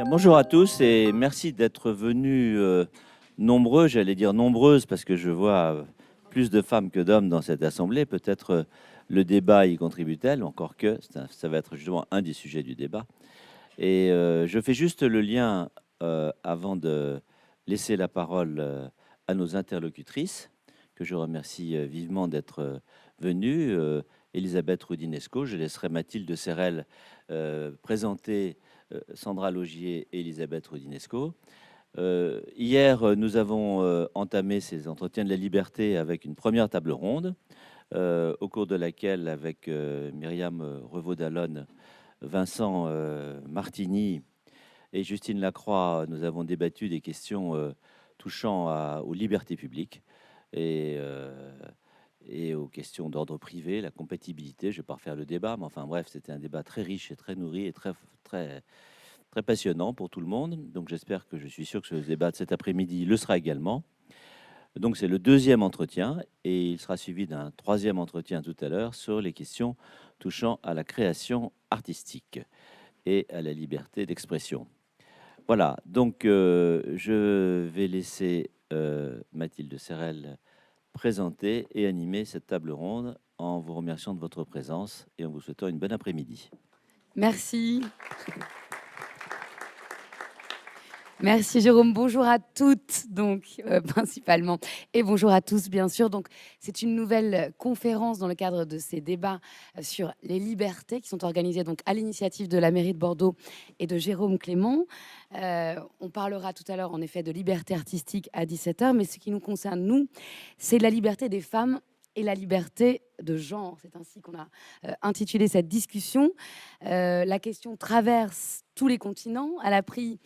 Bien, bonjour à tous et merci d'être venus nombreux, j'allais dire nombreuses, parce que je vois plus de femmes que d'hommes dans cette assemblée. Peut-être le débat y contribue-t-elle, encore que ça va être justement un des sujets du débat. Et je fais juste le lien avant de laisser la parole à nos interlocutrices, que je remercie vivement d'être venues. Elisabeth Roudinesco, je laisserai Mathilde Serrel présenter Sandra Logier et Elisabeth Roudinesco. Hier, nous avons entamé ces entretiens de la liberté avec une première table ronde, au cours de laquelle, avec Myriam Revaud-Dallon, Vincent Martini et Justine Lacroix, nous avons débattu des questions touchant aux libertés publiques et, euh, et aux questions d'ordre privé, la compatibilité. Je ne vais pas refaire le débat, mais enfin bref, c'était un débat très riche et très nourri et très passionnant pour tout le monde. Donc j'espère je suis sûr que ce débat de cet après-midi le sera également. Donc c'est le deuxième entretien et il sera suivi d'un troisième entretien tout à l'heure sur les questions touchant à la création artistique et à la liberté d'expression. Voilà, donc je vais laisser Mathilde Serrel présenter et animer cette table ronde en vous remerciant de votre présence et en vous souhaitant une bonne après-midi. Merci. Merci Jérôme. Bonjour à toutes, donc principalement, et bonjour à tous, bien sûr. Donc, c'est une nouvelle conférence dans le cadre de ces débats sur les libertés qui sont organisés donc à l'initiative de la mairie de Bordeaux et de Jérôme Clément. On parlera tout à l'heure, en effet, de liberté artistique à 17h, mais ce qui nous concerne, nous, c'est la liberté des femmes et la liberté de genre. C'est ainsi qu'on a intitulé cette discussion. La question traverse tous les continents. Elle a pris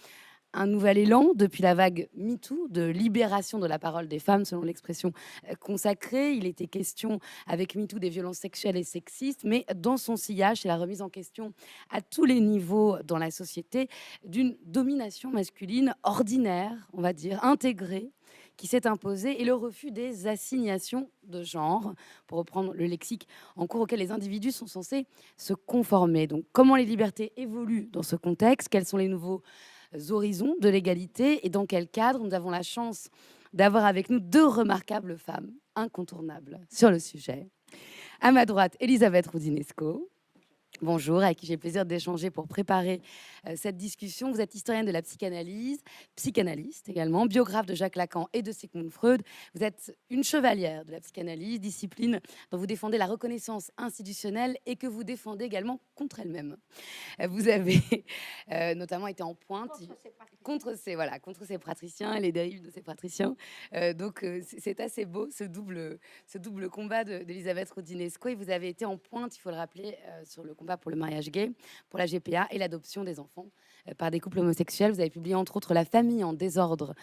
un nouvel élan depuis la vague MeToo de libération de la parole des femmes, selon l'expression consacrée. Il était question avec MeToo des violences sexuelles et sexistes, mais dans son sillage, c'est la remise en question à tous les niveaux dans la société d'une domination masculine ordinaire, on va dire, intégrée, qui s'est imposée, et le refus des assignations de genre, pour reprendre le lexique en cours auquel les individus sont censés se conformer. Donc, comment les libertés évoluent dans ce contexte? Quels sont les nouveaux horizons de l'égalité et dans quel cadre? Nous avons la chance d'avoir avec nous deux remarquables femmes incontournables sur le sujet. À ma droite, Elisabeth Roudinesco. Bonjour, avec qui j'ai le plaisir d'échanger pour préparer cette discussion. Vous êtes historienne de la psychanalyse, psychanalyste également, biographe de Jacques Lacan et de Sigmund Freud. Vous êtes une chevalière de la psychanalyse, discipline dont vous défendez la reconnaissance institutionnelle et que vous défendez également contre elle-même. Vous avez notamment été en pointe contre ces praticiens et les dérives de ces praticiens. C'est assez beau ce double combat d'Elisabeth Roudinesco. Et vous avez été en pointe, il faut le rappeler, sur le combat pour le mariage gay, pour la GPA et l'adoption des enfants par des couples homosexuels. Vous avez publié entre autres La famille en désordre,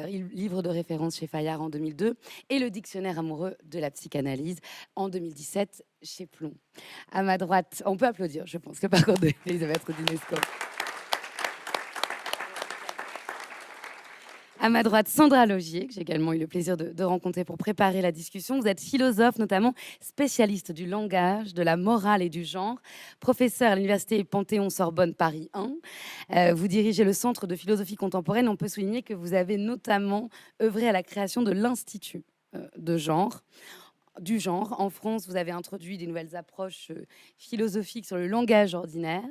livre de référence chez Fayard en 2002, et le dictionnaire amoureux de la psychanalyse en 2017 chez Plomb. À ma droite, on peut applaudir, je pense, le parcours d'Elisabeth Roudinesco. À ma droite, Sandra Logier, que j'ai également eu le plaisir de rencontrer pour préparer la discussion. Vous êtes philosophe, notamment spécialiste du langage, de la morale et du genre, professeur à l'université Panthéon-Sorbonne Paris 1. Vous dirigez le Centre de philosophie contemporaine. On peut souligner que vous avez notamment œuvré à la création de l'Institut du genre. En France, vous avez introduit des nouvelles approches philosophiques sur le langage ordinaire,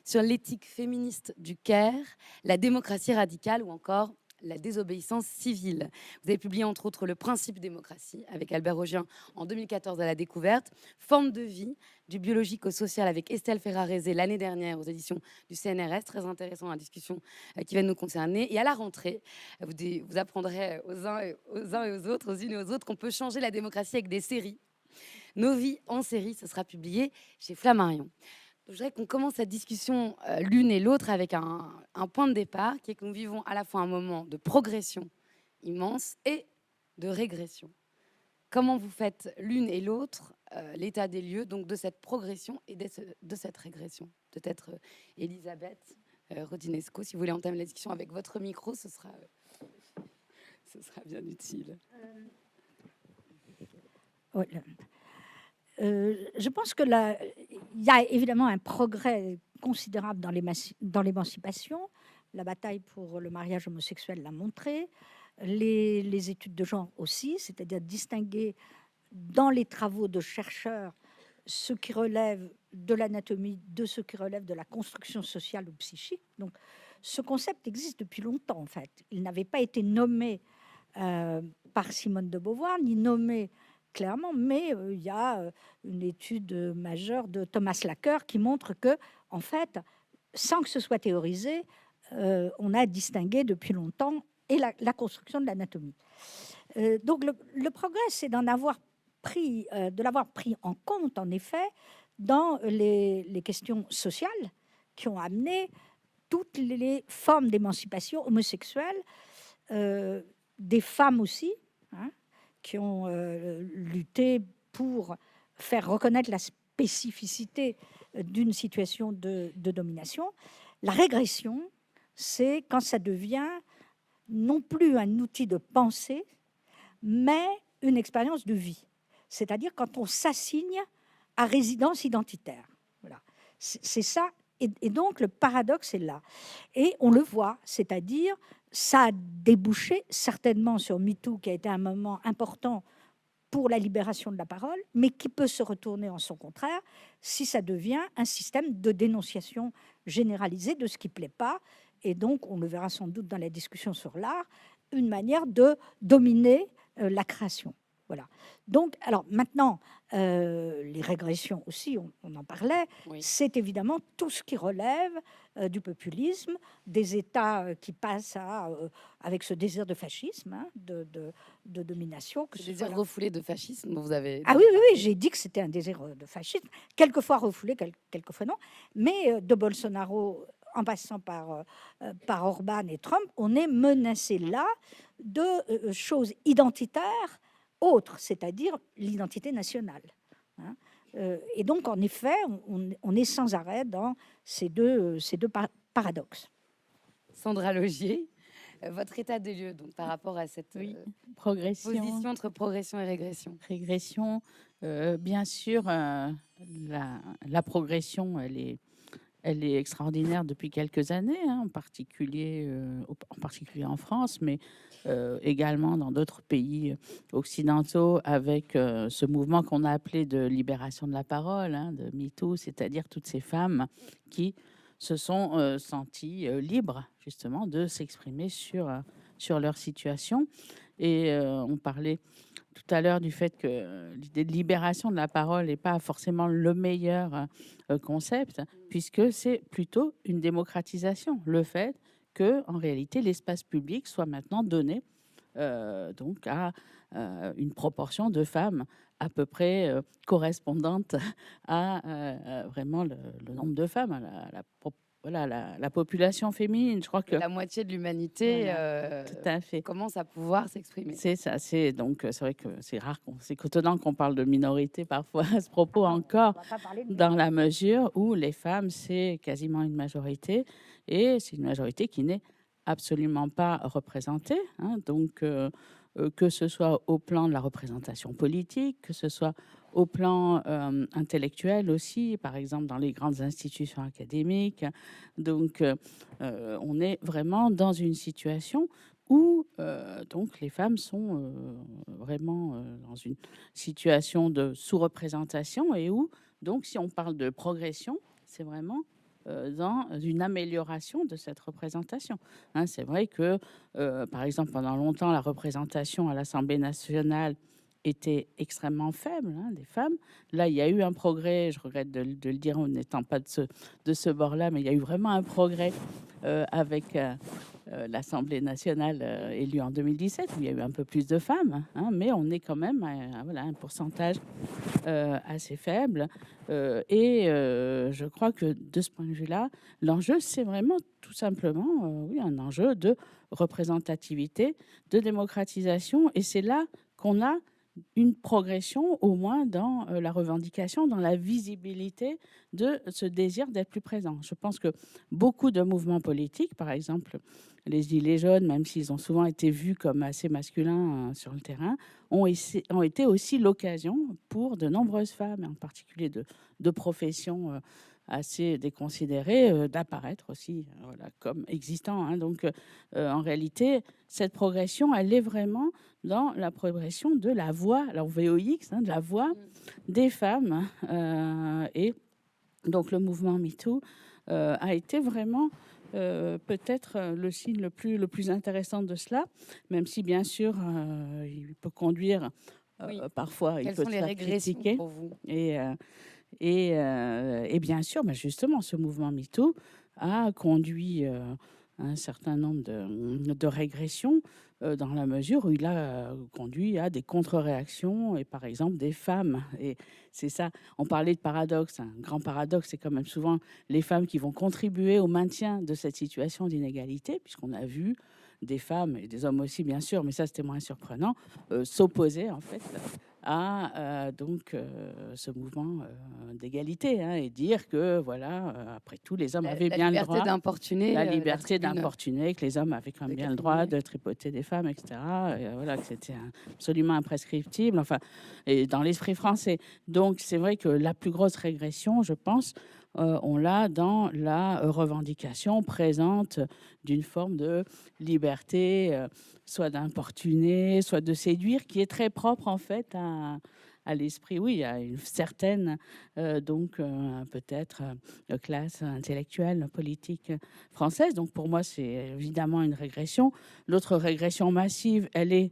sur l'éthique féministe du Caire, la démocratie radicale ou encore la désobéissance civile. Vous avez publié entre autres Le principe démocratie avec Albert Roggien en 2014 à La Découverte, Forme de vie, du biologique au social avec Estelle Ferrarese l'année dernière aux éditions du CNRS. Très intéressant la discussion qui va nous concerner. Et à la rentrée, vous apprendrez aux uns et aux autres, aux unes et aux autres, qu'on peut changer la démocratie avec des séries. Nos vies en série, ce sera publié chez Flammarion. Je voudrais qu'on commence cette discussion l'une et l'autre avec un point de départ qui est que nous vivons à la fois un moment de progression immense et de régression. Comment vous faites l'une et l'autre l'état des lieux donc de cette progression et de cette régression? Peut-être Elisabeth Roudinesco, si vous voulez entamer la discussion avec votre micro, ce sera bien utile. Je pense que il y a évidemment un progrès considérable dans l'émancipation, la bataille pour le mariage homosexuel l'a montré, les études de genre aussi, c'est-à-dire distinguer dans les travaux de chercheurs ce qui relève de l'anatomie de ce qui relève de la construction sociale ou psychique. Donc, ce concept existe depuis longtemps, en fait. Il n'avait pas été nommé par Simone de Beauvoir, ni nommé clairement, mais il y a une étude majeure de Thomas Lacker qui montre que, en fait, sans que ce soit théorisé, on a distingué depuis longtemps et la construction de l'anatomie. Donc, le progrès, c'est d'en avoir pris, de l'avoir pris en compte, en effet, dans les questions sociales qui ont amené toutes les formes d'émancipation homosexuelle, des femmes aussi, hein, qui ont lutté pour faire reconnaître la spécificité d'une situation de domination. La régression, c'est quand ça devient non plus un outil de pensée, mais une expérience de vie. C'est-à-dire quand on s'assigne à résidence identitaire. Voilà. C'est ça. Et donc, le paradoxe est là. Et on le voit, c'est-à-dire, ça a débouché certainement sur MeToo, qui a été un moment important pour la libération de la parole, mais qui peut se retourner en son contraire si ça devient un système de dénonciation généralisée de ce qui ne plaît pas. Et donc, on le verra sans doute dans la discussion sur l'art, une manière de dominer la création. Voilà. Donc, alors maintenant, les régressions aussi, on en parlait, Oui. c'est évidemment tout ce qui relève du populisme, des États qui passent avec ce désir de fascisme, hein, de domination. Ce désir refoulé de fascisme dont vous avez... Ah oui, oui, oui, j'ai dit que c'était un désir de fascisme, quelquefois refoulé, quelquefois non, mais de Bolsonaro en passant par Orban et Trump, on est menacé là de choses identitaires autres, c'est-à-dire l'identité nationale. Hein. Et donc, en effet, on est sans arrêt dans ces deux paradoxes. Sandra Logier, votre état des lieux donc, par rapport à cette position entre progression et régression. Régression, bien sûr, la progression, elle est extraordinaire depuis quelques années, hein, en particulier en France, mais également dans d'autres pays occidentaux, avec ce mouvement qu'on a appelé de libération de la parole, hein, de MeToo, c'est-à-dire toutes ces femmes qui se sont senties libres, justement, de s'exprimer sur leur situation. Et on parlait tout à l'heure du fait que l'idée de libération de la parole n'est pas forcément le meilleur concept, puisque c'est plutôt une démocratisation. Le fait que, en réalité, l'espace public soit maintenant donné donc à une proportion de femmes à peu près correspondante à vraiment le nombre de femmes, la population féminine. Je crois que la moitié de l'humanité tout à fait commence à pouvoir s'exprimer. C'est ça. C'est vrai que c'est rare, c'est étonnant qu'on parle de minorité parfois à ce propos encore, dans la mesure où les femmes, c'est quasiment une majorité, et c'est une majorité qui n'est absolument pas représentée. Hein, donc, que ce soit au plan de la représentation politique, que ce soit au plan intellectuel aussi, par exemple dans les grandes institutions académiques. Donc, on est vraiment dans une situation où donc les femmes sont vraiment dans une situation de sous-représentation, et où, donc, si on parle de progression, c'est vraiment dans une amélioration de cette représentation. Hein, c'est vrai que, par exemple, pendant longtemps, la représentation à l'Assemblée nationale était extrêmement faible, hein, des femmes. Là, il y a eu un progrès, je regrette de le dire en n'étant pas de ce bord-là, mais il y a eu vraiment un progrès avec l'Assemblée nationale élue en 2017, où il y a eu un peu plus de femmes, hein, mais on est quand même à voilà, un pourcentage assez faible. Et je crois que de ce point de vue-là, l'enjeu, c'est vraiment tout simplement oui, un enjeu de représentativité, de démocratisation. Et c'est là qu'on a une progression, au moins dans la revendication, dans la visibilité de ce désir d'être plus présent. Je pense que beaucoup de mouvements politiques, par exemple les Gilets jaunes, même s'ils ont souvent été vus comme assez masculins sur le terrain, ont été aussi l'occasion pour de nombreuses femmes, en particulier de professions assez déconsidéré d'apparaître aussi voilà, comme existant. Hein. Donc, en réalité, cette progression, elle est vraiment dans la progression de la voix, alors VOX, hein, de la voix des femmes. Et donc, le mouvement MeToo a été vraiment peut-être le signe le plus intéressant de cela, même si, bien sûr, il peut conduire Oui. parfois, il Quelles peut sont se les faire régressions critiquer. pour vous? Et bien sûr, justement, ce mouvement MeToo a conduit un certain nombre de régressions dans la mesure où il a conduit à des contre-réactions et par exemple des femmes. Et c'est ça, on parlait de paradoxe, un grand paradoxe, c'est quand même souvent les femmes qui vont contribuer au maintien de cette situation d'inégalité, puisqu'on a vu des femmes et des hommes aussi, bien sûr, mais ça c'était moins surprenant, s'opposer en fait à ce mouvement d'égalité hein, et dire que voilà, après tout, les hommes avaient bien le droit, La liberté tribune d'importuner, que les hommes avaient quand même de bien le droit Catherine de tripoter des femmes, etc. Et voilà, que c'était absolument imprescriptible, enfin, et dans l'esprit français. Donc, c'est vrai que la plus grosse régression, je pense, on l'a dans la revendication présente d'une forme de liberté, soit d'importuner, soit de séduire, qui est très propre en fait à l'esprit. Oui, il y a une certaine, peut-être, classe intellectuelle, politique française. Donc pour moi, c'est évidemment une régression. L'autre régression massive, elle est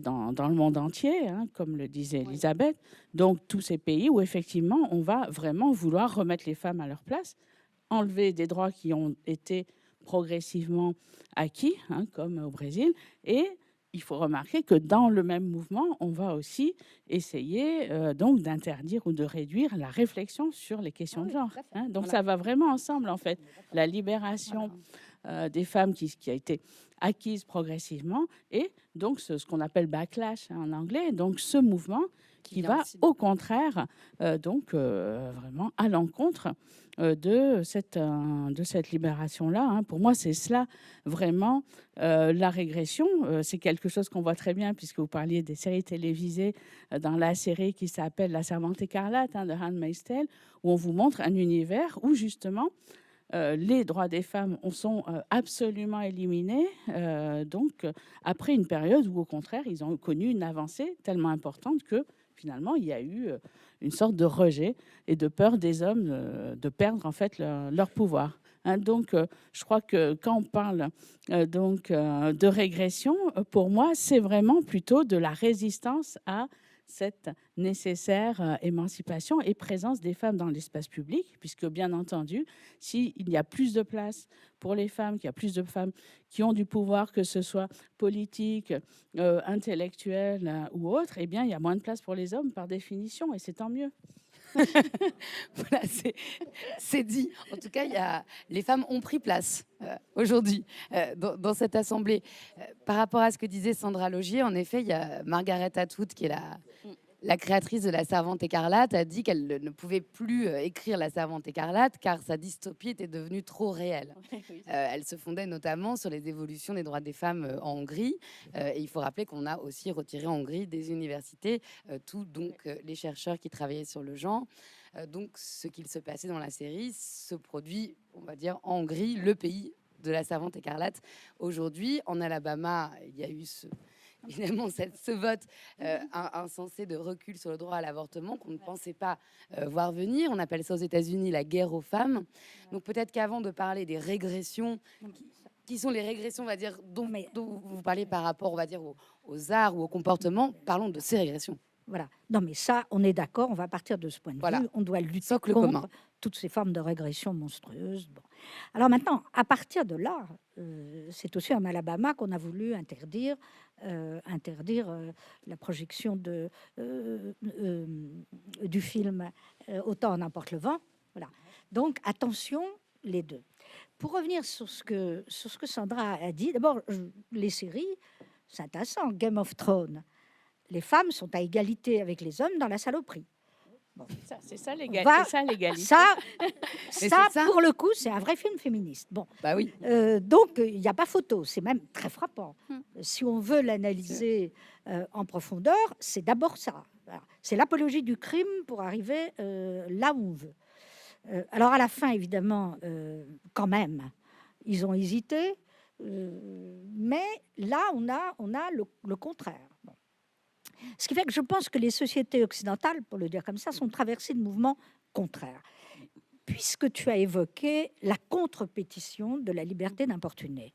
dans le monde entier, hein, comme le disait Elisabeth. Donc, tous ces pays où, effectivement, on va vraiment vouloir remettre les femmes à leur place, enlever des droits qui ont été progressivement acquis, hein, comme au Brésil. Et il faut remarquer que dans le même mouvement, on va aussi essayer donc d'interdire ou de réduire la réflexion sur les questions de genre. Hein. Donc, ça va vraiment ensemble, en fait. La libération des femmes qui a été acquise progressivement et donc ce qu'on appelle backlash hein, en anglais, donc ce mouvement qui va au contraire vraiment à l'encontre de cette libération-là. Hein. Pour moi, c'est cela vraiment la régression. C'est quelque chose qu'on voit très bien puisque vous parliez des séries télévisées dans la série qui s'appelle La Servante écarlate hein, de Handmaid's Tale, où on vous montre un univers où justement les droits des femmes sont absolument éliminés, après une période où, au contraire, ils ont connu une avancée tellement importante que, finalement, il y a eu une sorte de rejet et de peur des hommes de perdre, en fait, leur pouvoir. Hein, donc, je crois que quand on parle de régression, pour moi, c'est vraiment plutôt de la résistance à cette nécessaire émancipation et présence des femmes dans l'espace public, puisque bien entendu, s'il y a plus de place pour les femmes, qu'il y a plus de femmes qui ont du pouvoir, que ce soit politique, intellectuel ou autre, eh bien, il y a moins de place pour les hommes par définition, et c'est tant mieux. Voilà, c'est dit. En tout cas, les femmes ont pris place aujourd'hui dans cette assemblée. Par rapport à ce que disait Sandra Logier, en effet, il y a Margaret Atwood, qui est la créatrice de La Servante écarlate, a dit qu'elle ne pouvait plus écrire La Servante écarlate car sa dystopie était devenue trop réelle. Elle se fondait notamment sur les évolutions des droits des femmes en Hongrie. Et il faut rappeler qu'on a aussi retiré en Hongrie des universités les chercheurs qui travaillaient sur le genre. Donc, ce qu'il se passait dans la série se produit, on va dire, en Hongrie, le pays de La Servante écarlate. Aujourd'hui, en Alabama, il y a eu évidemment ce vote insensé de recul sur le droit à l'avortement qu'on ne pensait pas voir venir. On appelle ça aux États-Unis la guerre aux femmes. Donc peut-être qu'avant de parler des régressions, qui sont les régressions, on va dire, dont vous parlez par rapport, on va dire, aux arts ou au comportement, parlons de ces régressions. Voilà. Non, mais ça, on est d'accord, on va partir de ce point de vue. On doit lutter Socle contre commun. toutes ces formes de régression monstrueuses. Bon. Alors maintenant, à partir de là, c'est aussi en Alabama qu'on a voulu interdire la projection du film Autant en emporte le vent. Voilà. Donc, attention, les deux. Pour revenir sur ce que Sandra a dit, d'abord, les séries, c'est intéressant. Game of Thrones, les femmes sont à égalité avec les hommes dans la saloperie. Bon. C'est ça l'égalité. Ça, pour le coup, c'est un vrai film féministe. Bon, bah oui. Donc, il n'y a pas photo. C'est même très frappant. Si on veut l'analyser en profondeur, c'est d'abord ça. Voilà. C'est l'apologie du crime pour arriver là où on veut. Alors à la fin, évidemment, quand même, ils ont hésité, mais là, on a le contraire. Bon. Ce qui fait que je pense que les sociétés occidentales, pour le dire comme ça, sont traversées de mouvements contraires. Puisque tu as évoqué la contre-pétition de la liberté d'importuner,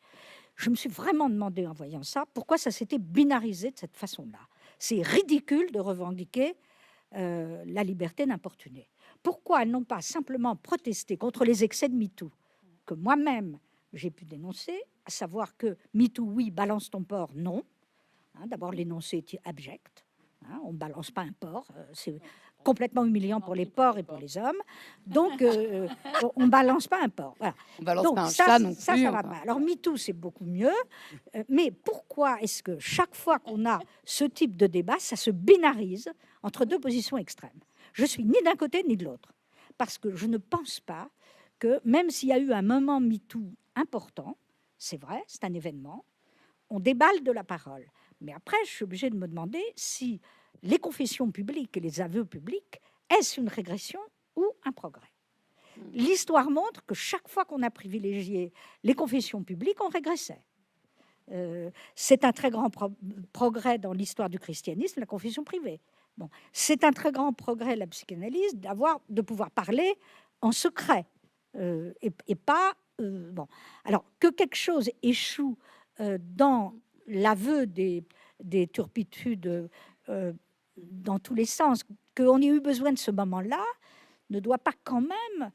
je me suis vraiment demandé en voyant ça, pourquoi ça s'était binarisé de cette façon-là. C'est ridicule de revendiquer la liberté d'importuner. Pourquoi elles n'ont pas simplement protesté contre les excès de MeToo, que moi-même j'ai pu dénoncer, à savoir que MeToo, oui, balance ton porc, non. Hein, d'abord, l'énoncé est abject. Hein, on ne balance pas un porc. C'est complètement humiliant pour les porcs et pour les hommes. Donc, on ne balance pas un porc. Voilà. On balance Donc, pas un ça, chat non ça plus. va pas. Alors, MeToo, c'est beaucoup mieux. Mais pourquoi est-ce que chaque fois qu'on a ce type de débat, ça se binarise entre deux positions extrêmes? Je suis ni d'un côté ni de l'autre. Parce que je ne pense pas que, même s'il y a eu un moment MeToo important, c'est vrai, c'est un événement, on déballe de la parole. Mais après, je suis obligée de me demander si les confessions publiques et les aveux publics, est-ce une régression ou un progrès? L'histoire montre que chaque fois qu'on a privilégié les confessions publiques, on régressait. C'est un très grand progrès dans l'histoire du christianisme, la confession privée. Bon. C'est un très grand progrès, la psychanalyse, de pouvoir parler en secret et pas... bon. Alors, que quelque chose échoue dans l'aveu des turpitudes dans tous les sens, qu'on ait eu besoin de ce moment-là, ne doit pas quand même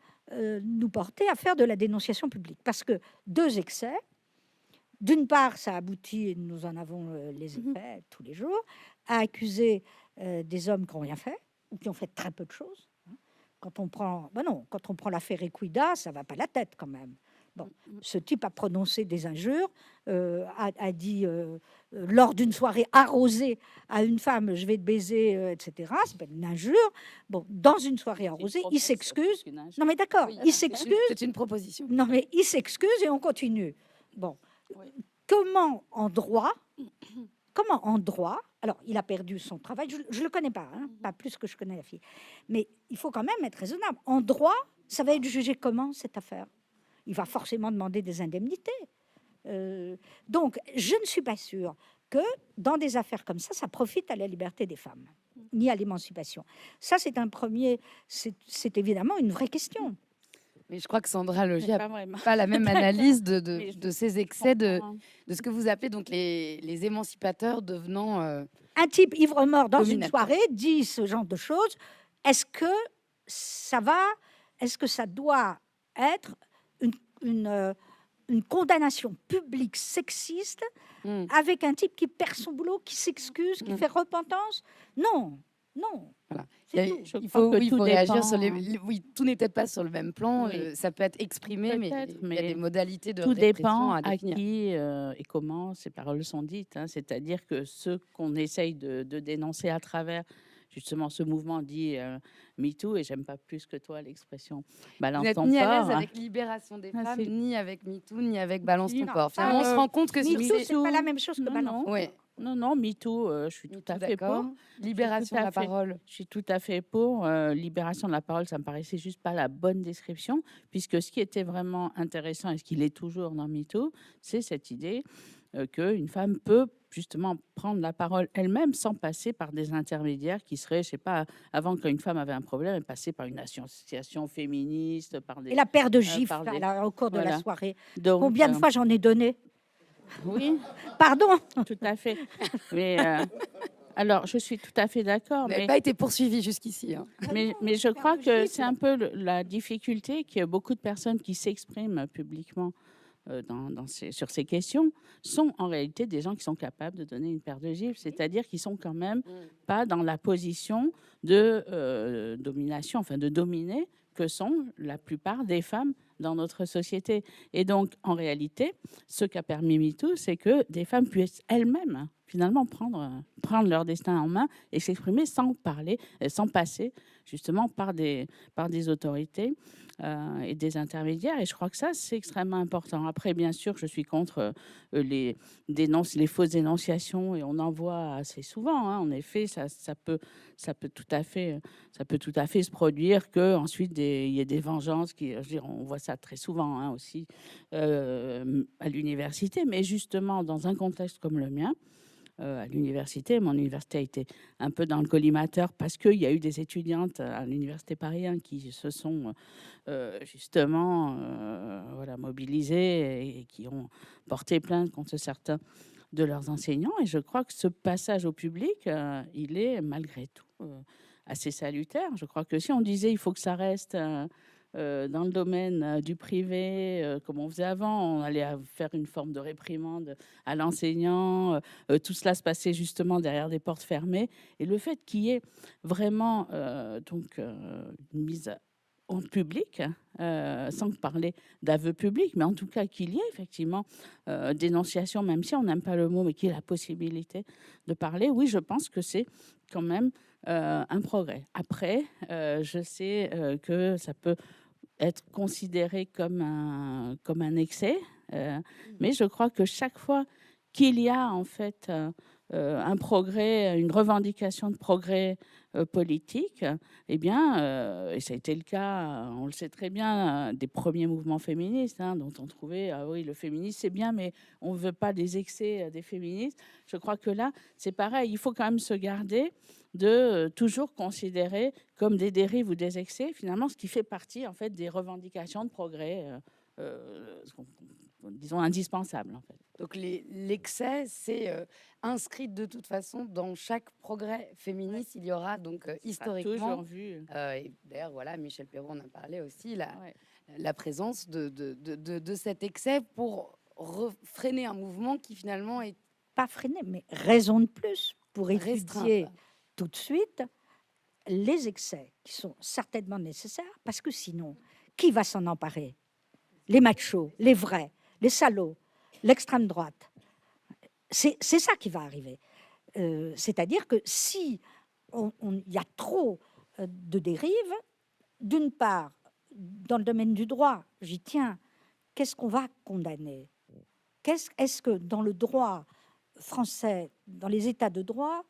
nous porter à faire de la dénonciation publique. Parce que deux excès, d'une part, ça aboutit, et nous en avons les effets tous les jours, à accuser des hommes qui n'ont rien fait, ou qui ont fait très peu de choses. Quand on prend, quand on prend l'affaire Equida, ça ne va pas la tête quand même. Bon, ce type a prononcé des injures, a dit lors d'une soirée arrosée à une femme, je vais te baiser, etc. C'est pas une injure. Bon, dans une soirée arrosée, il s'excuse. Non mais d'accord, il s'excuse. C'est une proposition. Non mais il s'excuse et on continue. Bon, comment en droit alors, il a perdu son travail, je ne le connais pas, hein, pas plus que je connais la fille. Mais il faut quand même être raisonnable. En droit, ça va être jugé comment, cette affaire? Il va forcément demander des indemnités. Donc, je ne suis pas sûre que dans des affaires comme ça profite à la liberté des femmes, ni à l'émancipation. Ça, c'est évidemment une vraie question. Mais je crois que Sandra Logier Pas n'a vraiment. pas la même analyse Mais de ces excès, de comprends. ce que vous appelez donc les émancipateurs devenant... Un type ivre-mort dans une Dominateur. soirée dit ce genre de choses. Est-ce que ça doit être une condamnation publique sexiste avec un type qui perd son boulot, qui s'excuse, qui fait repentance? Non, non. Voilà. C'est Il tout. il crois faut, que oui, il tout faut réagir dépend. sur oui, tout n'est peut-être pas sur le même plan. Oui. Ça peut être exprimé, mais Peut-être, il y a mais des modalités de Tout répression dépend à à définir. qui et comment ces paroles sont dites. Hein. C'est-à-dire que ce qu'on essaye de dénoncer à travers justement ce mouvement dit MeToo, et j'aime pas plus que toi l'expression Vous balance n'êtes ton ni à porc. l'aise avec libération des Ah, femmes, c'est- ni avec MeToo, ni avec Balance ton Non, corps. ça, Finalement, on se rend compte que sur MeToo, ces... c'est pas la même chose que Non, Balance. non. Ouais, Non, MeToo, je suis tout MeToo, à fait d'accord. pour. Libération de à la fait. parole. Je suis tout à fait pour. Libération de la parole, ça me paraissait juste pas la bonne description, puisque ce qui était vraiment intéressant, et ce qu'il est toujours dans MeToo, c'est cette idée qu'une femme peut justement prendre la parole elle-même sans passer par des intermédiaires qui seraient, je sais pas, avant qu'une femme avait un problème, elle passait par une association féministe, par des... Et la paire de gifles par des- au cours de la voilà. soirée. Donc, Combien de fois j'en ai donné? Oui, Pardon. tout à fait. Mais alors, je suis tout à fait d'accord, Vous n'avez mais... pas été poursuivi jusqu'ici. Hein. Mais je crois que c'est un peu la difficulté que beaucoup de personnes qui s'expriment publiquement sur ces questions sont en réalité des gens qui sont capables de donner une paire de gifles, c'est-à-dire qu'ils sont quand même pas dans la position de domination, enfin de dominer, que sont la plupart des femmes dans notre société. Et donc, en réalité, ce qu'a permis MeToo, c'est que des femmes puissent elles-mêmes finalement prendre leur destin en main et s'exprimer sans parler, sans passer justement par des autorités et des intermédiaires. Et je crois que ça, c'est extrêmement important. Après, bien sûr, je suis contre les fausses dénonciations, et on en voit assez souvent. Hein. En effet, ça peut tout à fait se produire que ensuite il y ait des vengeances je veux dire, on voit ça très souvent, hein, aussi à l'université, mais justement dans un contexte comme le mien. À l'université, mon université a été un peu dans le collimateur parce qu'il y a eu des étudiantes à l'université Paris 1 qui se sont justement voilà, mobilisées et qui ont porté plainte contre certains de leurs enseignants. Et je crois que ce passage au public, il est malgré tout assez salutaire. Je crois que si on disait il faut que ça reste dans le domaine du privé, comme on faisait avant, on allait faire une forme de réprimande à l'enseignant. Tout cela se passait justement derrière des portes fermées. Et le fait qu'il y ait vraiment une mise en public, sans parler d'aveu public, mais en tout cas qu'il y ait effectivement dénonciation, même si on n'aime pas le mot, mais qu'il y ait la possibilité de parler, oui, je pense que c'est quand même un progrès. Après, je sais que ça peut être considéré comme un excès, mais je crois que chaque fois qu'il y a en fait un progrès, une revendication de progrès politique, eh bien, et ça a été le cas, on le sait très bien, des premiers mouvements féministes, hein, dont on trouvait, ah oui, le féminisme c'est bien, mais on ne veut pas des excès des féministes. Je crois que là, c'est pareil, il faut quand même se garder de toujours considérer comme des dérives ou des excès, finalement, ce qui fait partie en fait des revendications de progrès, disons indispensables en fait. Donc l'excès, c'est inscrit de toute façon dans chaque progrès féministe. Il y aura donc historiquement, toujours vu. Et d'ailleurs voilà, Michel Perrault en a parlé aussi, la présence de cet excès pour freiner un mouvement qui finalement est Pas freiner, mais raison de plus pour restreint. étudier tout de suite les excès qui sont certainement nécessaires, parce que sinon, qui va s'en emparer? Les machos, les vrais, les salauds, l'extrême droite. C'est ça qui va arriver. C'est-à-dire que si il y a trop de dérives, d'une part, dans le domaine du droit, j'y tiens, qu'est-ce qu'on va condamner? Est-ce que dans le droit français, dans les états de droit,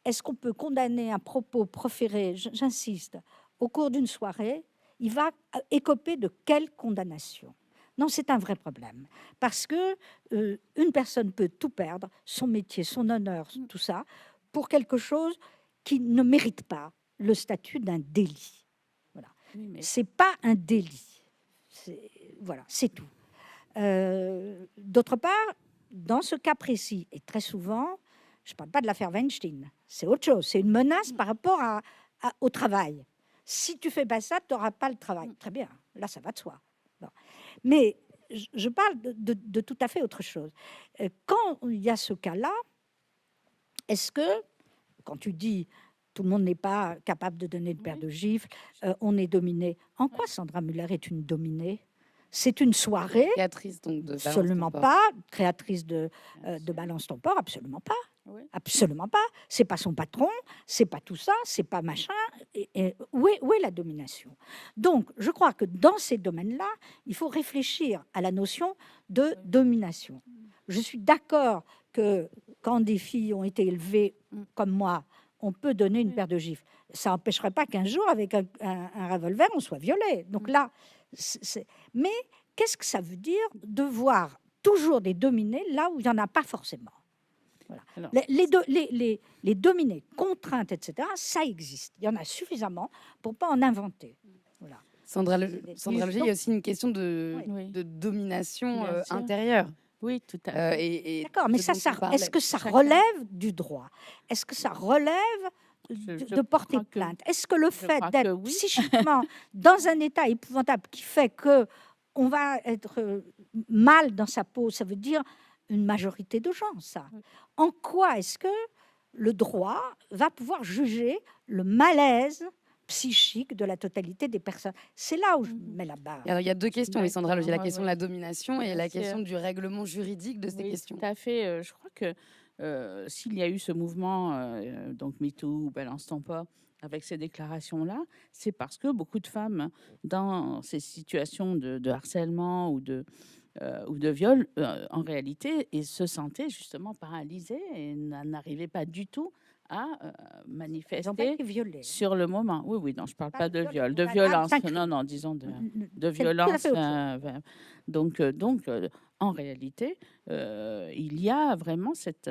est-ce qu'on peut condamner un propos proféré, j'insiste, au cours d'une soirée? Il va écoper de quelle condamnation? Non, c'est un vrai problème. Parce que une personne peut tout perdre, son métier, son honneur, tout ça, pour quelque chose qui ne mérite pas le statut d'un délit. Voilà. Oui, mais C'est pas un délit. Voilà, c'est tout. D'autre part, dans ce cas précis, et très souvent, je ne parle pas de l'affaire Weinstein, c'est autre chose, c'est une menace par rapport au travail. Si tu fais pas ça, tu n'auras pas le travail. Très bien, là, ça va de soi. Bon. Mais je parle de tout à fait autre chose. Quand il y a ce cas-là, est-ce que, quand tu dis tout le monde n'est pas capable de donner une paire de gifles, on est dominé, en quoi Sandra Muller est une dominée? C'est une soirée, créatrice donc de absolument Balance ton pas, créatrice de Balance ton porc, absolument pas. oui. Absolument pas. C'est pas son patron, c'est pas tout ça, c'est pas machin. Et où est la domination? Donc, je crois que dans ces domaines-là, il faut réfléchir à la notion de domination. Je suis d'accord que quand des filles ont été élevées comme moi, on peut donner une paire de gifles. Ça n'empêcherait pas qu'un jour, avec un revolver, on soit violé. Donc là, mais qu'est-ce que ça veut dire de voir toujours des dominés là où il n'y en a pas forcément? Voilà. Alors, Les dominés, contraintes, etc., ça existe. Il y en a suffisamment pour pas en inventer. Voilà. Sandra Oui, Leger, il y a aussi une question de oui. domination Bien sûr. intérieure. Oui, tout à fait. D'accord, mais ce ça, dont on est-ce que ça Chacun. relève du droit? Est-ce que ça relève Je de porter crois que- plainte? Est-ce que le fait crois que d'être oui. psychiquement dans un état épouvantable qui fait que on va être mal dans sa peau, ça veut dire une majorité de gens, ça. En quoi est-ce que le droit va pouvoir juger le malaise psychique de la totalité des personnes? C'est là où je mets la barre. Alors, il y a deux questions, oui, Sandra Leger, la Ouais, question ouais. de la domination et Bien la sûr. question du règlement juridique de ces Oui, questions. tout à fait. Je crois que s'il y a eu ce mouvement, donc MeToo ou Balance ton pas, avec ces déclarations-là, c'est parce que beaucoup de femmes, dans ces situations de harcèlement ou de viol, en réalité, et se sentaient justement paralysées et n'arrivaient pas du tout à Ils n'ont pas manifester été violés. sur le moment. Oui, oui, non, je ne parle pas de violés, viol, on de a là violence. cinq Non, non, disons de C'est tout à violence. fait autre chose. Donc, en réalité, il y a vraiment cette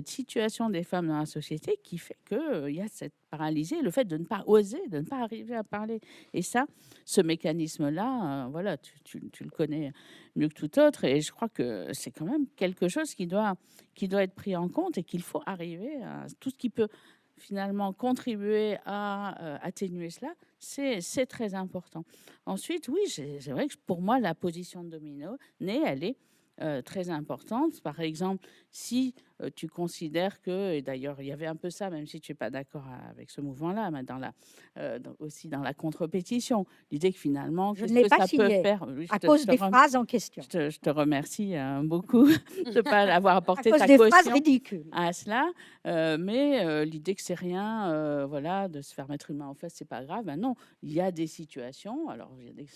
situation des femmes dans la société qui fait qu'il y a cette paralysée, le fait de ne pas oser, de ne pas arriver à parler. Et ça, ce mécanisme-là, voilà, tu le connais mieux que tout autre. Et je crois que c'est quand même quelque chose qui doit être pris en compte et qu'il faut arriver à tout ce qui peut finalement contribuer à atténuer cela, c'est très important. Ensuite, oui, c'est vrai que pour moi, la position de Dominey, elle est très importante. Par exemple, si tu considères que, et d'ailleurs, il y avait un peu ça, même si tu n'es pas d'accord avec ce mouvement-là, mais aussi dans la contre-pétition, l'idée que finalement, Je ne qu'est-ce l'ai que pas ça peut signé faire Oui, à cause des phrases en question, je te remercie beaucoup de ne pas avoir à apporté cause ta des phrases caution ridicules. à cela, mais l'idée que c'est rien, voilà, de se faire mettre une main en face, c'est pas grave. Ben non, il y a des situations. Alors il y a des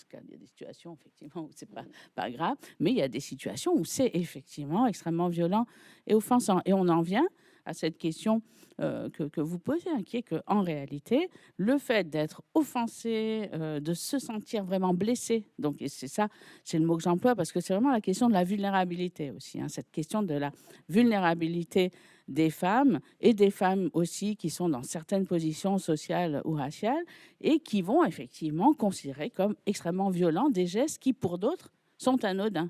situations effectivement où c'est pas grave, mais il y a des situations où c'est effectivement extrêmement violent et offensant. Et on en vient à cette question que vous posez, hein, qui est que en réalité, le fait d'être offensé, de se sentir vraiment blessé, donc et c'est ça, c'est le mot que j'emploie parce que c'est vraiment la question de la vulnérabilité aussi, hein, cette question de la vulnérabilité des femmes et des femmes aussi qui sont dans certaines positions sociales ou raciales et qui vont effectivement considérer comme extrêmement violents des gestes qui, pour d'autres, sont anodins.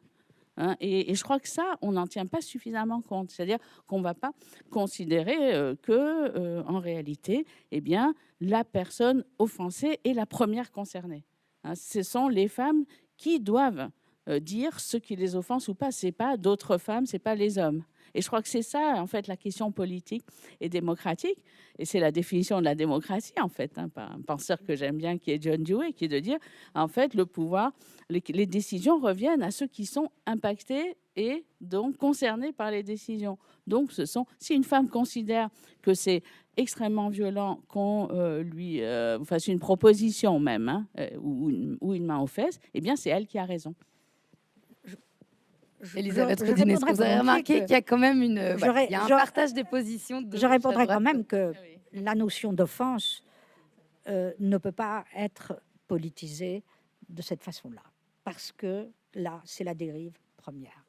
Hein. Et je crois que ça, on n'en tient pas suffisamment compte. C'est-à-dire qu'on ne va pas considérer en réalité, eh bien, la personne offensée est la première concernée. Hein. Ce sont les femmes qui doivent dire ce qui les offense ou pas. Ce n'est pas d'autres femmes, ce n'est pas les hommes. Et je crois que c'est ça, en fait, la question politique et démocratique. Et c'est la définition de la démocratie, en fait, hein, par un penseur que j'aime bien, qui est John Dewey, qui est de dire, en fait, le pouvoir, les décisions reviennent à ceux qui sont impactés et donc concernés par les décisions. Donc, si une femme considère que c'est extrêmement violent qu'on lui fasse une proposition même, hein, ou une main aux fesses, eh bien, c'est elle qui a raison. Elisabeth Rodin, est-ce que vous avez remarqué qu'il y a quand même il y a un partage des positions de Je répondrai quand droite. même que la notion d'offense ne peut pas être politisée de cette façon-là, parce que là, c'est la dérive première.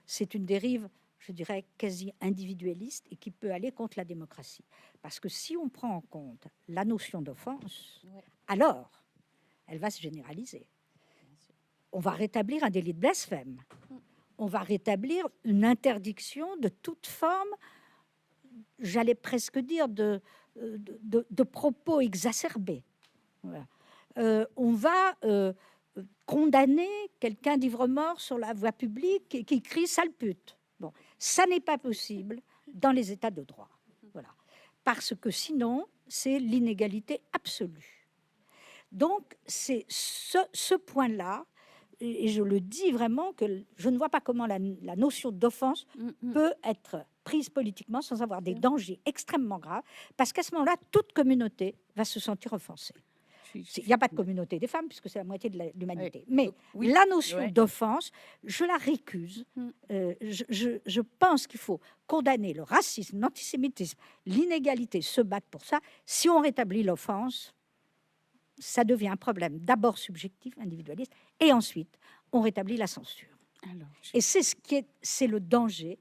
C'est une dérive, je dirais, quasi individualiste et qui peut aller contre la démocratie. Parce que si on prend en compte la notion d'offense, alors elle va se généraliser. On va rétablir un délit de blasphème. On va rétablir une interdiction de toute forme, j'allais presque dire, de propos exacerbés. Voilà. On va condamner quelqu'un d'ivre-mort sur la voie publique et qui crie « sale pute ». Bon, ça n'est pas possible dans les États de droit. Voilà. Parce que sinon, c'est l'inégalité absolue. Donc, c'est ce point-là, et je le dis vraiment, que je ne vois pas comment la notion d'offense peut être prise politiquement sans avoir des dangers extrêmement graves, parce qu'à ce moment-là, toute communauté va se sentir offensée. Il n'y a pas de communauté des femmes, puisque c'est la moitié de l'humanité. Mais la notion d'offense, je la récuse. Je pense qu'il faut condamner le racisme, l'antisémitisme, l'inégalité, se battre pour ça. Si on rétablit l'offense, ça devient un problème d'abord subjectif, individualiste, et ensuite, on rétablit la censure. Et c'est le danger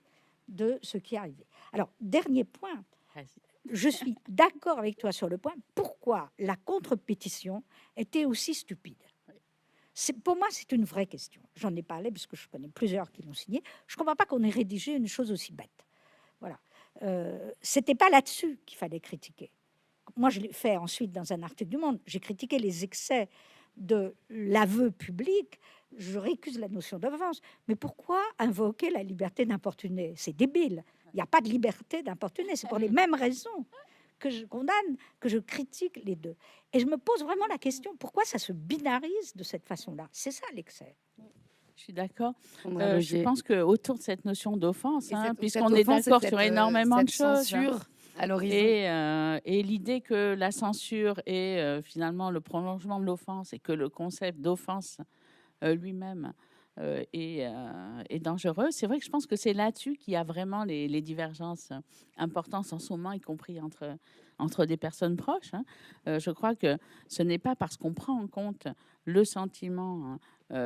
de ce qui est arrivé. Alors, dernier point, je suis d'accord avec toi sur le point, pourquoi la contre-pétition était aussi stupide. Pour moi, c'est une vraie question. J'en ai parlé parce que je connais plusieurs qui l'ont signé. Je ne comprends pas qu'on ait rédigé une chose aussi bête. Voilà. C'était pas là-dessus qu'il fallait critiquer. Moi, je l'ai fait ensuite dans un article du Monde. J'ai critiqué les excès de l'aveu public. Je récuse la notion d'offense. Mais pourquoi invoquer la liberté d'importuner? C'est débile. Il n'y a pas de liberté d'importuner. C'est pour les mêmes raisons que je condamne, que je critique les deux. Et je me pose vraiment la question, pourquoi ça se binarise de cette façon-là? C'est ça l'excès. Je suis d'accord. Sandra Je Logier. pense qu'autour de cette notion d'offense, Et cette puisqu'on est offense et d'accord cette, sur énormément de cette choses, censure à l'horizon. et l'idée que la censure est finalement le prolongement de l'offense et que le concept d'offense lui-même est dangereux, c'est vrai que je pense que c'est là-dessus qu'il y a vraiment les divergences importantes en ce moment, y compris entre des personnes proches. Je crois que ce n'est pas parce qu'on prend en compte le sentiment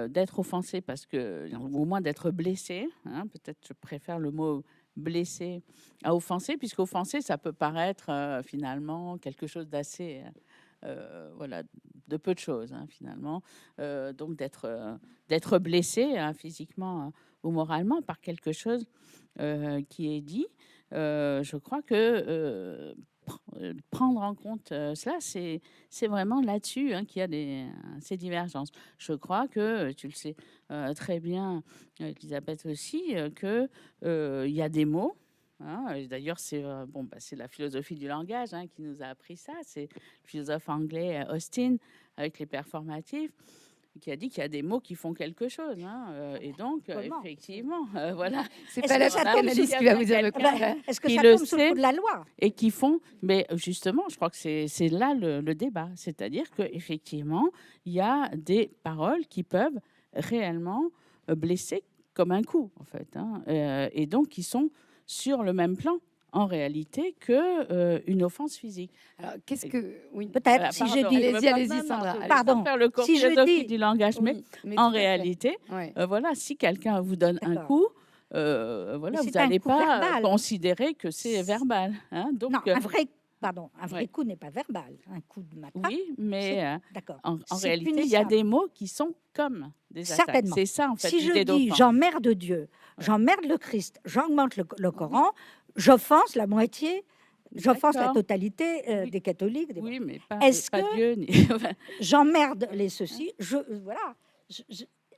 d'être offensé, ou au moins d'être blessé, peut-être je préfère le mot blessé à offensé, puisque offensé, ça peut paraître finalement quelque chose d'assez, voilà, de peu de choses finalement. Donc d'être blessé physiquement ou moralement par quelque chose qui est dit, je crois que prendre en compte cela, c'est vraiment là-dessus qu'il y a ces divergences. Je crois que, tu le sais très bien, Elisabeth aussi, qu'il y a des mots. Et d'ailleurs, c'est la philosophie du langage qui nous a appris ça. C'est le philosophe anglais Austin, avec les performatifs, qui a dit qu'il y a des mots qui font quelque chose. Et donc, Comment effectivement, voilà. C'est Est-ce pas que la ça tombe psychanalyste sous- qui va vous dire le quelqu'un contraire. Est-ce que qui ça le tombe sous le sait coup de la loi? et qui font, mais justement, je crois que c'est là le débat. C'est-à-dire qu'effectivement, il y a des paroles qui peuvent réellement blesser comme un coup, en fait. Et donc, qui sont sur le même plan, en réalité, que une offense physique. Alors, qu'est-ce que. Oui. Peut-être, Voilà, si je pardon, dis... je veux Allez-y, pas- allez-y, non, non, Sandra, je veux allez-y. pas Pardon, faire le cours si je philosophie dis- du langage, mais Oui, mais en tout à fait. réalité, Ouais. voilà, si quelqu'un vous donne un D'accord. coup, voilà, Mais vous c'est un n'allez coup pas verbal. considérer que c'est verbal. Donc, Non, un vrai ouais. coup n'est pas verbal. Un coup de matraque, oui, mais d'accord. en C'est réalité, il y a punissable. des mots qui sont comme des attaques. Certainement. C'est ça, en fait, Si je l'idée dis d'offense. j'emmerde Dieu, j'emmerde le Christ, j'augmente le Coran, j'offense la moitié, j'offense la D'accord. totalité Oui. des catholiques. Oui, mais pas, Est-ce pas que- Dieu. Ni... J'emmerde les ceci. Voilà.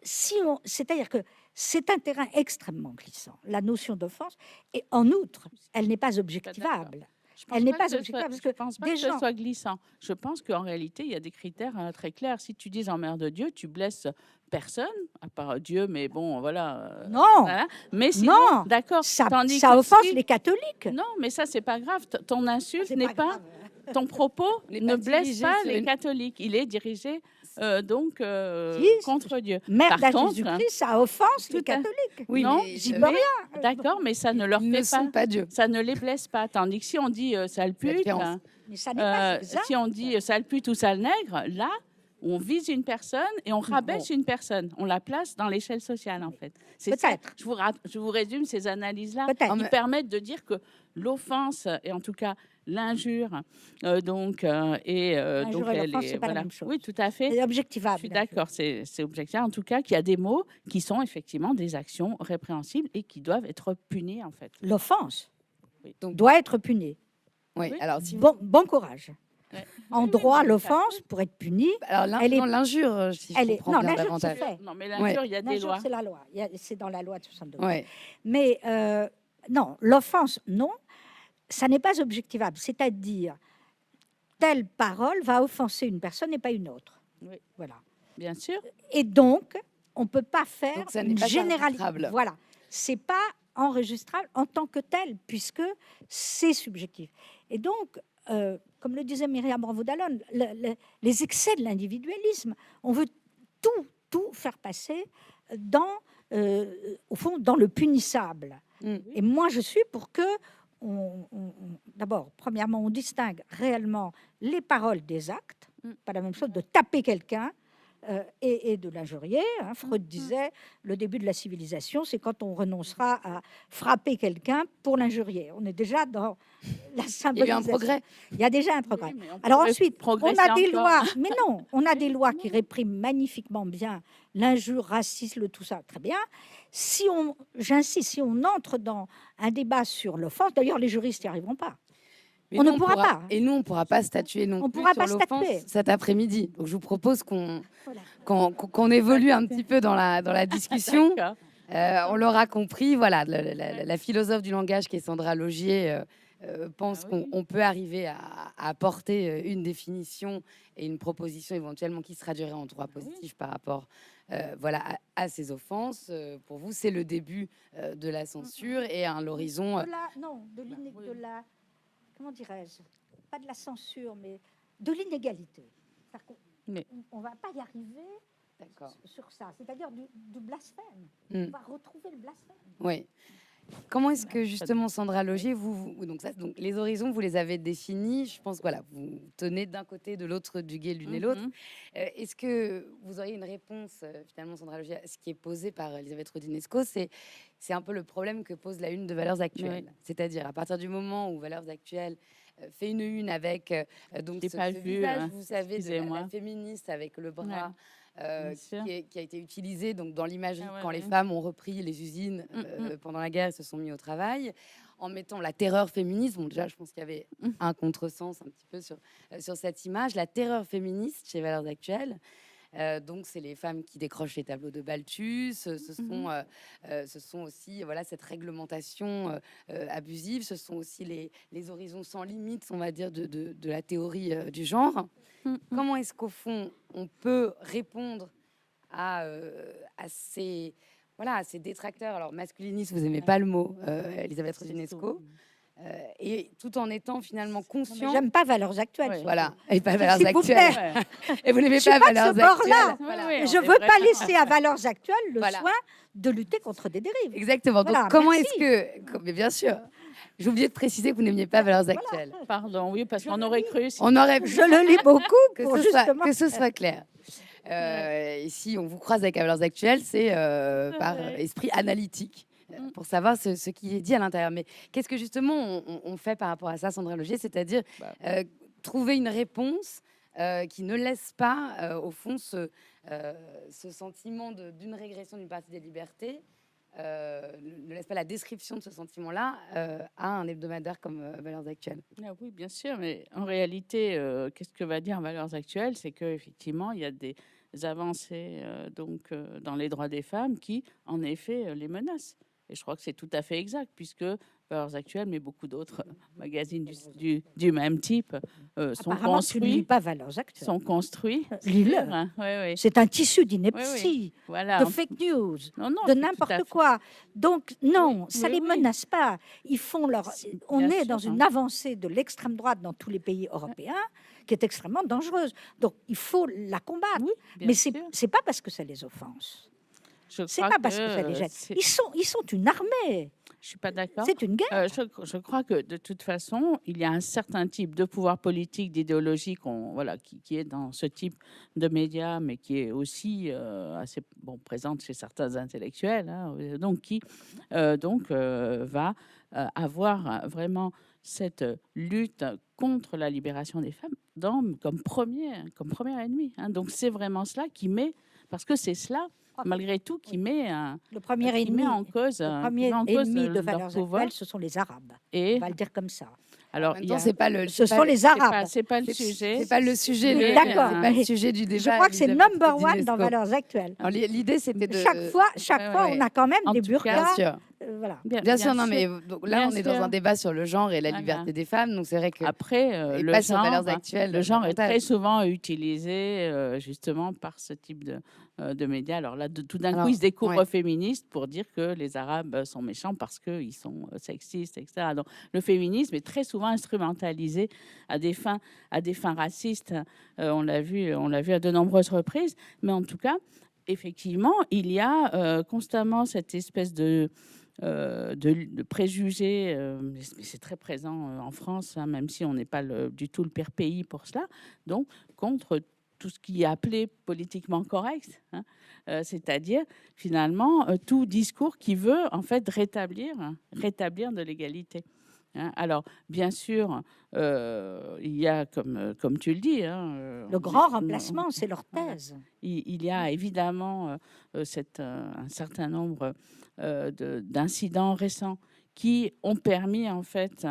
C'est-à-dire que c'est un terrain extrêmement glissant, la notion d'offense. Et en outre, elle n'est pas objectivable. Je pense Elle n'est pas pas que ce objectivable, soit- parce je que pense pas des que ce gens- soit glissant. Je pense qu'en réalité, il y a des critères très clairs. Si tu dis j'emmerde Dieu, tu blesses personne, à part Dieu, mais bon, voilà. Non, voilà. Mais sinon, non, d'accord. ça Tandis ça que offense si- les catholiques. Non, mais ça, c'est pas grave. Ton insulte C'est n'est pas, grave. ton propos N'est ne pas blesse dirigé pas sur les une- catholiques. Il est dirigé Si, contre Dieu. Merde à Par contre, Jésus-Christ, ça offense les tout à- catholiques. Oui, non, mais J'y je- peux rien. D'accord, mais ça ne leur ils ne fait sont pas, pas Dieu. ça ne les blesse pas. Tandis que si on dit sale La pute, différence. Mais ça n'est pas exact. si on dit sale pute ou sale nègre, là, on vise une personne et on rabaisse une personne. On la place dans l'échelle sociale, en fait. C'est ça. Peut-être. Je vous résume ces analyses-là. Peut-être. Qui mais- permettent de dire que l'offense, et en tout cas l'injure, donc, L'injure et elle l'offense, est- c'est pas la voilà. même chose. Oui, tout à fait. C'est objectivable. Je suis d'accord, c'est objectif. En tout cas, qu'il y a des mots qui sont effectivement des actions répréhensibles et qui doivent être punis, en fait. L'offense Oui. doit être punie. Oui, Oui. alors, si vous- Bon courage. Ouais. En Oui, droit, oui, oui, l'offense, pour être punie, alors elle est- non, l'injure, si je elle est- comprends non, bien l'injure, davantage. c'est fait. Non, mais l'injure, il y a des l'injure, lois. c'est la loi. C'est dans la loi de 62. Ouais. Mais non, l'offense, non, ça n'est pas objectivable. C'est-à-dire, telle parole va offenser une personne et pas une autre. Oui. Voilà. Bien sûr. Et donc, on ne peut pas faire Donc, ça n'est une pas généralité. enregistrable. Voilà. C'est pas enregistrable en tant que tel, puisque c'est subjectif. Et donc, comme le disait Myriam Bravo-Dallon, les excès de l'individualisme, on veut tout faire passer dans, au fond, dans le punissable. Mm. Et moi, je suis pour que, d'abord, premièrement, on distingue réellement les paroles des actes. Pas la même chose de taper quelqu'un et de l'injurier. Freud disait, le début de la civilisation, c'est quand on renoncera à frapper quelqu'un pour l'injurier. On est déjà dans la Il y a eu symbolisation. un progrès. Il y a déjà un progrès. Oui, mais on Alors pourrait ensuite, on progresser a des encore. lois, mais non, on a des lois qui répriment magnifiquement bien l'injure, racisme, tout ça, très bien. J'insiste, si on entre dans un débat sur l'offense, d'ailleurs les juristes n'y arriveront pas. Mais On nous, ne pourra pas. Et nous, on ne pourra pas statuer non On plus pourra sur pas l'offense statuer. cet après-midi. Donc, je vous propose qu'on Voilà. qu'on évolue un petit peu dans la discussion. D'accord. On l'aura compris, voilà, la philosophe du langage qui est Sandra Logier pense Ah oui. qu'on peut arriver à apporter une définition et une proposition éventuellement qui se traduirait en droit positif par rapport voilà, à ces offenses. Pour vous, c'est le début de la censure et l'horizon. De la, comment dirais-je, pas de la censure, mais de l'inégalité. On va pas y arriver sur ça, c'est-à-dire du blasphème. On va retrouver le blasphème. Oui. Comment est-ce que justement, Sandra Logier, donc les horizons, vous les avez définis, je pense, voilà, vous tenez d'un côté, de l'autre du guet l'une et l'autre. Est-ce que vous auriez une réponse, finalement, Sandra Logier, à ce qui est posé par Elisabeth Rodinesco? C'est un peu le problème que pose la une de Valeurs Actuelles. Oui. C'est-à-dire, à partir du moment où Valeurs Actuelles fait une une avec donc ce visage, vous savez, de la féministe avec le bras... qui a été utilisé donc, dans l'imagerie quand les femmes ont repris les usines pendant la guerre et se sont mis au travail, en mettant la terreur féministe. Bon, déjà, je pense qu'il y avait un contresens un petit peu sur cette image. La terreur féministe chez Valeurs Actuelles, donc c'est les femmes qui décrochent les tableaux de Balthus, ce sont aussi cette réglementation abusive, ce sont aussi les horizons sans limites, on va dire, de la théorie du genre. Comment est-ce qu'au fond on peut répondre à ces détracteurs? Alors masculinistes, vous n'aimez pas le mot, Elisabeth Rodinesco. Et tout en étant finalement conscient. J'aime pas Valeurs Actuelles. Voilà, et pas Valeurs Actuelles. Et vous n'aimez pas Valeurs Actuelles. Voilà. Je veux pas laisser à Valeurs Actuelles le soin de lutter contre des dérives. Exactement. Donc comment est-ce que, mais bien sûr, j'ai oublié de préciser que vous n'aimiez pas Valeurs Actuelles. Pardon, oui, parce qu'on aurait cru. On aurait. Je le lis beaucoup que ce soit clair. Et si on vous croise avec Valeurs Actuelles, c'est par esprit analytique. Pour savoir ce qui est dit à l'intérieur. Mais qu'est-ce que justement on fait par rapport à ça, Sandra Logier? C'est-à-dire trouver une réponse qui ne laisse pas, au fond, ce sentiment d'une régression d'une partie des libertés, ne laisse pas la description de ce sentiment-là à un hebdomadaire comme Valeurs Actuelles. Ah oui, bien sûr, mais en réalité, qu'est-ce que va dire Valeurs Actuelles? C'est qu'effectivement, il y a des avancées dans les droits des femmes qui, en effet, les menacent. Et je crois que c'est tout à fait exact, puisque Valeurs Actuelles, mais beaucoup d'autres magazines du même type sont construits. Tu ne lis pas Valeurs Actuelles. Sont construits. Lis-le. C'est un tissu d'ineptie, de fake news, de n'importe quoi. Donc, non, ça ne les menace pas. Ils font leur... On est dans une avancée de l'extrême droite dans tous les pays européens qui est extrêmement dangereuse. Donc, il faut la combattre. Mais ce n'est pas parce que ça les offense. C'est pas parce que ça les gêne. Ils sont une armée. Je suis pas d'accord. C'est une guerre. Je crois que de toute façon, il y a un certain type de pouvoir politique, d'idéologie qui est dans ce type de médias, mais qui est aussi assez présente chez certains intellectuels, qui va avoir vraiment cette lutte contre la libération des femmes comme premier ennemi. Donc c'est vraiment cela qui met, parce que c'est cela malgré tout, qui met le premier ennemi en cause. Le premier ennemi de Valeurs Actuelles, ce sont les Arabes. On va le dire comme ça. Alors, ce sont les Arabes. C'est pas le sujet. C'est pas le sujet. D'accord. C'est pas le sujet du débat. Je crois que c'est number one dans Valeurs Actuelles. L'idée, c'était de chaque fois, on a quand même des burqas. Bien sûr. Voilà. Bien sûr, non, mais donc, là, on est dans un débat sur le genre et la liberté des femmes. Donc, c'est vrai que après, le genre est très souvent utilisé justement par ce type de médias. Alors là, tout d'un coup, ils se découvrent féministes pour dire que les Arabes sont méchants parce qu'ils sont sexistes, etc. Donc, le féminisme est très souvent instrumentalisé à des fins racistes. On l'a vu à de nombreuses reprises. Mais en tout cas, effectivement, il y a constamment cette espèce de préjugés, c'est très présent en France, même si on n'est pas du tout le pire pays pour cela, donc contre tout ce qui est appelé politiquement correct, c'est-à-dire finalement tout discours qui veut en fait rétablir de l'égalité. Alors, bien sûr, il y a, comme tu le dis... le grand remplacement, c'est leur thèse. Il y a évidemment un certain nombre d'incidents récents qui ont permis, en fait,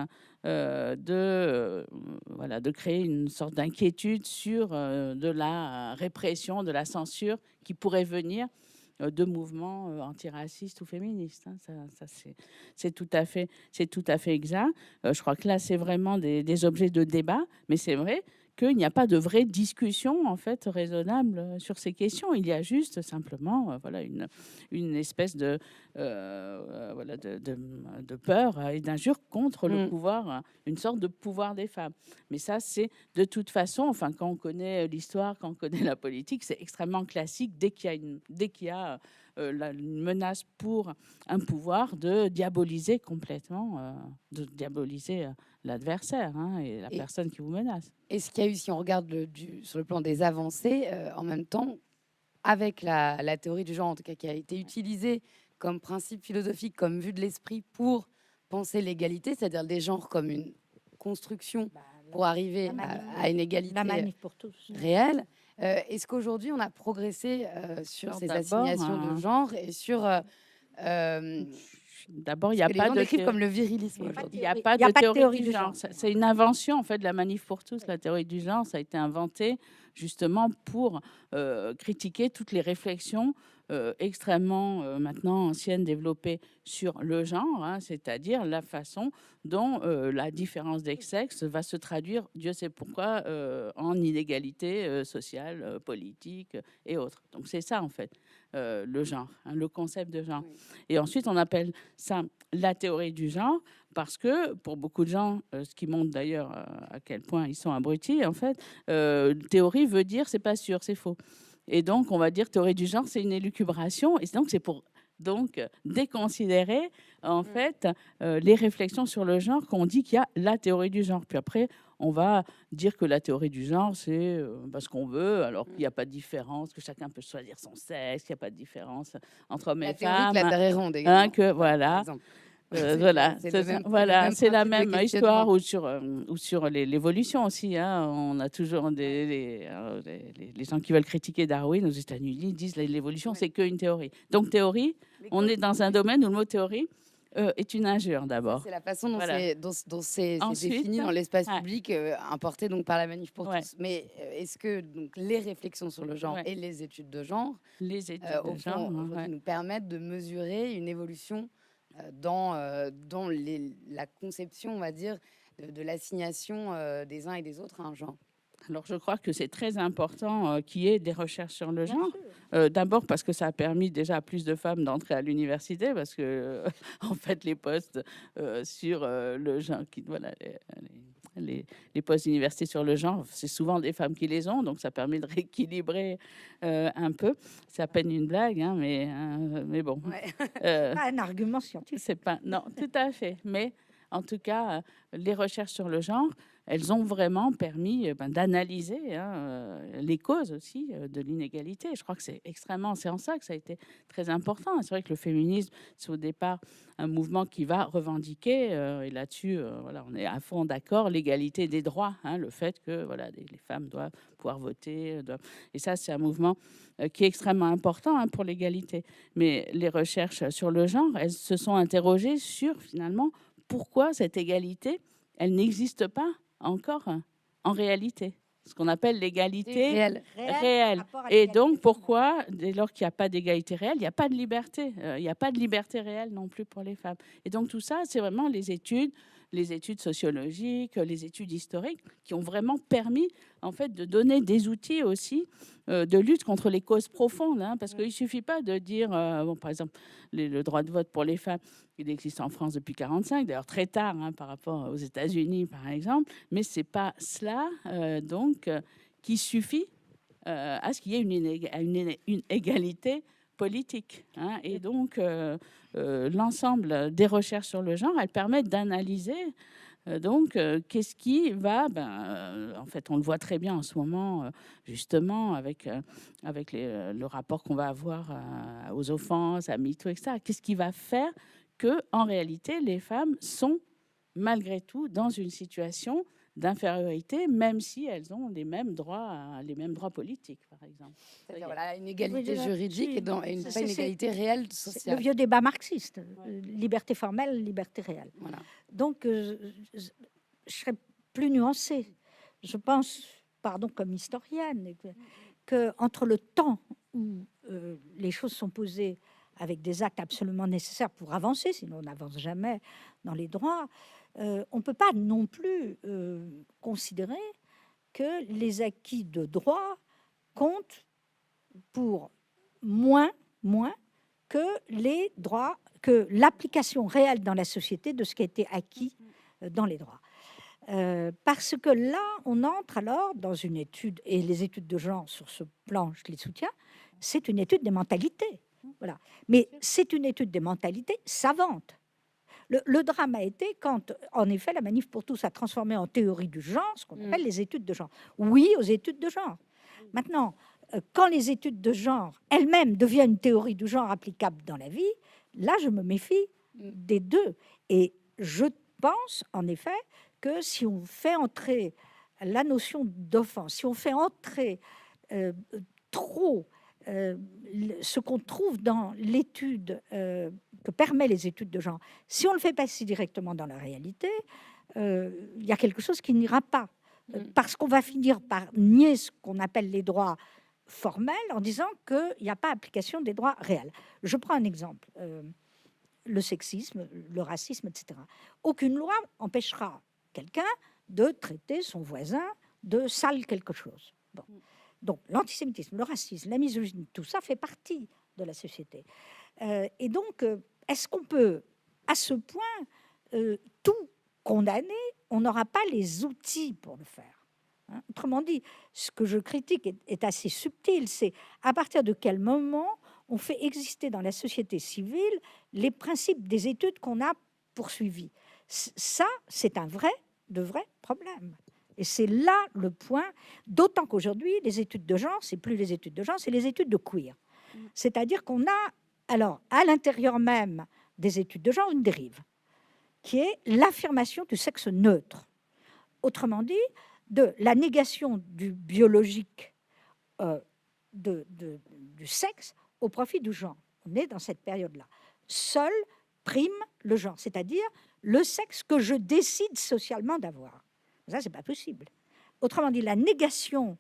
de créer une sorte d'inquiétude sur de la répression, de la censure qui pourrait venir de mouvements antiracistes ou féministes. C'est tout à fait exact. Je crois que là, c'est vraiment des objets de débat, mais c'est vrai qu'il n'y a pas de vraie discussion en fait raisonnable sur ces questions. Il y a juste simplement voilà une espèce de voilà de peur et d'injure contre le pouvoir, une sorte de pouvoir des femmes. Mais ça, c'est de toute façon, enfin quand on connaît l'histoire, quand on connaît la politique, c'est extrêmement classique dès qu'il y a une menace pour un pouvoir, de diaboliser complètement, de diaboliser l'adversaire et la personne qui vous menace. Et ce qu'il y a eu, si on regarde sur le plan des avancées, en même temps, avec la théorie du genre, en tout cas, qui a été utilisée comme principe philosophique, comme vue de l'esprit pour penser l'égalité, c'est-à-dire des genres comme une construction pour arriver à une égalité La manif pour tous. réelle. Est-ce qu'aujourd'hui, on a progressé sur Alors ces d'abord, assignations de genre et sur... d'abord, il n'y a les pas gens de décrivent comme le virilisme Il y a pas aujourd'hui. Il n'y a Il pas y a de pas de théorie du genre. C'est une invention en fait de la manif pour tous. La théorie du genre, ça a été inventé justement pour critiquer toutes les réflexions extrêmement maintenant anciennes développées sur le genre, c'est-à-dire la façon dont la différence des sexes va se traduire, Dieu sait pourquoi, en inégalité sociale, politique et autres. Donc c'est ça en fait. Le genre, le concept de genre. Oui. Et ensuite, on appelle ça la théorie du genre parce que pour beaucoup de gens, ce qui montre d'ailleurs à quel point ils sont abrutis, en fait, théorie veut dire c'est pas sûr, c'est faux. Et donc, on va dire théorie du genre, c'est une élucubration. Et donc, c'est pour déconsidérer en fait les réflexions sur le genre qu'on dit qu'il y a la théorie du genre. Puis après, on va dire que la théorie du genre, c'est parce qu'on veut, alors qu'il n'y a pas de différence, que chacun peut choisir son sexe, qu'il n'y a pas de différence entre hommes La et théorie femmes. que la Terre est ronde également, Que par voilà. exemple. Voilà, C'est le même voilà, c'est la principe de même histoire questionnement. ou sur l'évolution aussi. On a toujours les gens qui veulent critiquer Darwin aux États-Unis disent l'évolution, c'est qu'une théorie. Donc théorie, on est dans un domaine où le mot théorie est une injure d'abord. C'est la façon dont Voilà. c'est Ensuite, défini dans l'espace ouais. public, importé donc par la Manif pour Ouais. tous. Mais est-ce que donc, les réflexions sur le genre Ouais. et les études de genre, Les études au de fond, genre, aujourd'hui, nous permettent de mesurer une évolution dans la conception, on va dire, de l'assignation des uns et des autres à un genre? Alors, je crois que c'est très important qu'il y ait des recherches sur le Bien genre. sûr. D'abord parce que ça a permis déjà à plus de femmes d'entrer à l'université, parce que en fait les postes sur le genre, voilà, les postes d'université sur le genre, c'est souvent des femmes qui les ont, donc ça permet de rééquilibrer un peu. C'est à peine une blague, mais bon. Ouais. Pas un argument scientifique. C'est pas non, tout à fait. Mais en tout cas, les recherches sur le genre, elles ont vraiment permis d'analyser les causes aussi de l'inégalité. Je crois que c'est en ça que ça a été très important. C'est vrai que le féminisme, c'est au départ un mouvement qui va revendiquer, et là-dessus, voilà, on est à fond d'accord, l'égalité des droits, le fait que voilà, les femmes doivent pouvoir voter. Et ça, c'est un mouvement qui est extrêmement important pour l'égalité. Mais les recherches sur le genre, elles se sont interrogées sur finalement pourquoi cette égalité, elle n'existe pas encore en réalité, ce qu'on appelle l'égalité Réel. réelle. rapport à Et l'égalité donc, femmes-hommes. pourquoi, dès lors qu'il n'y a pas d'égalité réelle, il n'y a pas de liberté, il n'y a pas de liberté réelle non plus pour les femmes. Et donc, tout ça, c'est vraiment les études sociologiques, les études historiques, qui ont vraiment permis, en fait, de donner des outils aussi de lutte contre les causes profondes, parce qu'il ne suffit pas de dire, par exemple, le droit de vote pour les femmes, il existe en France depuis 1945, d'ailleurs très tard par rapport aux États-Unis, par exemple, mais ce n'est pas cela, qui suffit à ce qu'il y ait une égalité politique. Et donc, l'ensemble des recherches sur le genre, elles permettent d'analyser qu'est-ce qui va, en fait, on le voit très bien en ce moment, justement, avec le rapport qu'on va avoir aux offenses, à MeToo, etc. Qu'est-ce qui va faire que, en réalité, les femmes sont, malgré tout, dans une situation d'infériorité, même si elles ont les mêmes droits politiques, par exemple. C'est-à-dire voilà, une égalité Oui, juridique et pas une égalité réelle C'est le sociale. vieux débat marxiste. Liberté formelle, liberté réelle. Voilà. Donc, je serais plus nuancée. Je pense, pardon, comme historienne, que entre le temps où les choses sont posées avec des actes absolument nécessaires pour avancer, sinon on n'avance jamais dans les droits, on ne peut pas non plus considérer que les acquis de droit comptent pour moins que les droits, que l'application réelle dans la société de ce qui a été acquis dans les droits. Parce que là, on entre alors dans une étude, et les études de genre sur ce plan, je les soutiens, c'est une étude des mentalités. Voilà. Mais c'est une étude des mentalités savante. Le drame a été quand, en effet, la Manif pour tous a transformé en théorie du genre ce qu'on appelle les études de genre. Oui aux études de genre. Maintenant, quand les études de genre elles-mêmes deviennent une théorie du genre applicable dans la vie, là, je me méfie des deux. Et je pense, en effet, que si on fait entrer la notion d'offense, si on fait entrer trop ce qu'on trouve dans l'étude que permet les études de genre, si on le fait passer directement dans la réalité, il y a quelque chose qui n'ira pas. Parce qu'on va finir par nier ce qu'on appelle les droits formels en disant qu'il n'y a pas application des droits réels. Je prends un exemple. Le sexisme, le racisme, etc. Aucune loi empêchera quelqu'un de traiter son voisin de sale quelque chose. Bon. Donc l'antisémitisme, le racisme, la misogynie, tout ça fait partie de la société. Et donc, est-ce qu'on peut, à ce point, tout condamner? On n'aura pas les outils pour le faire. Hein. Autrement dit, ce que je critique est assez subtil. C'est à partir de quel moment on fait exister dans la société civile les principes des études qu'on a poursuivies. Ça, c'est un vrai problème. Et c'est là le point, d'autant qu'aujourd'hui, les études de genre, c'est plus les études de genre, c'est les études de queer. C'est-à-dire qu'on a, alors, à l'intérieur même des études de genre, une dérive, qui est l'affirmation du sexe neutre. Autrement dit, de la négation du biologique du sexe au profit du genre. On est dans cette période-là. Seul prime le genre, c'est-à-dire le sexe que je décide socialement d'avoir. Ça, c'est pas possible. Autrement dit, la négation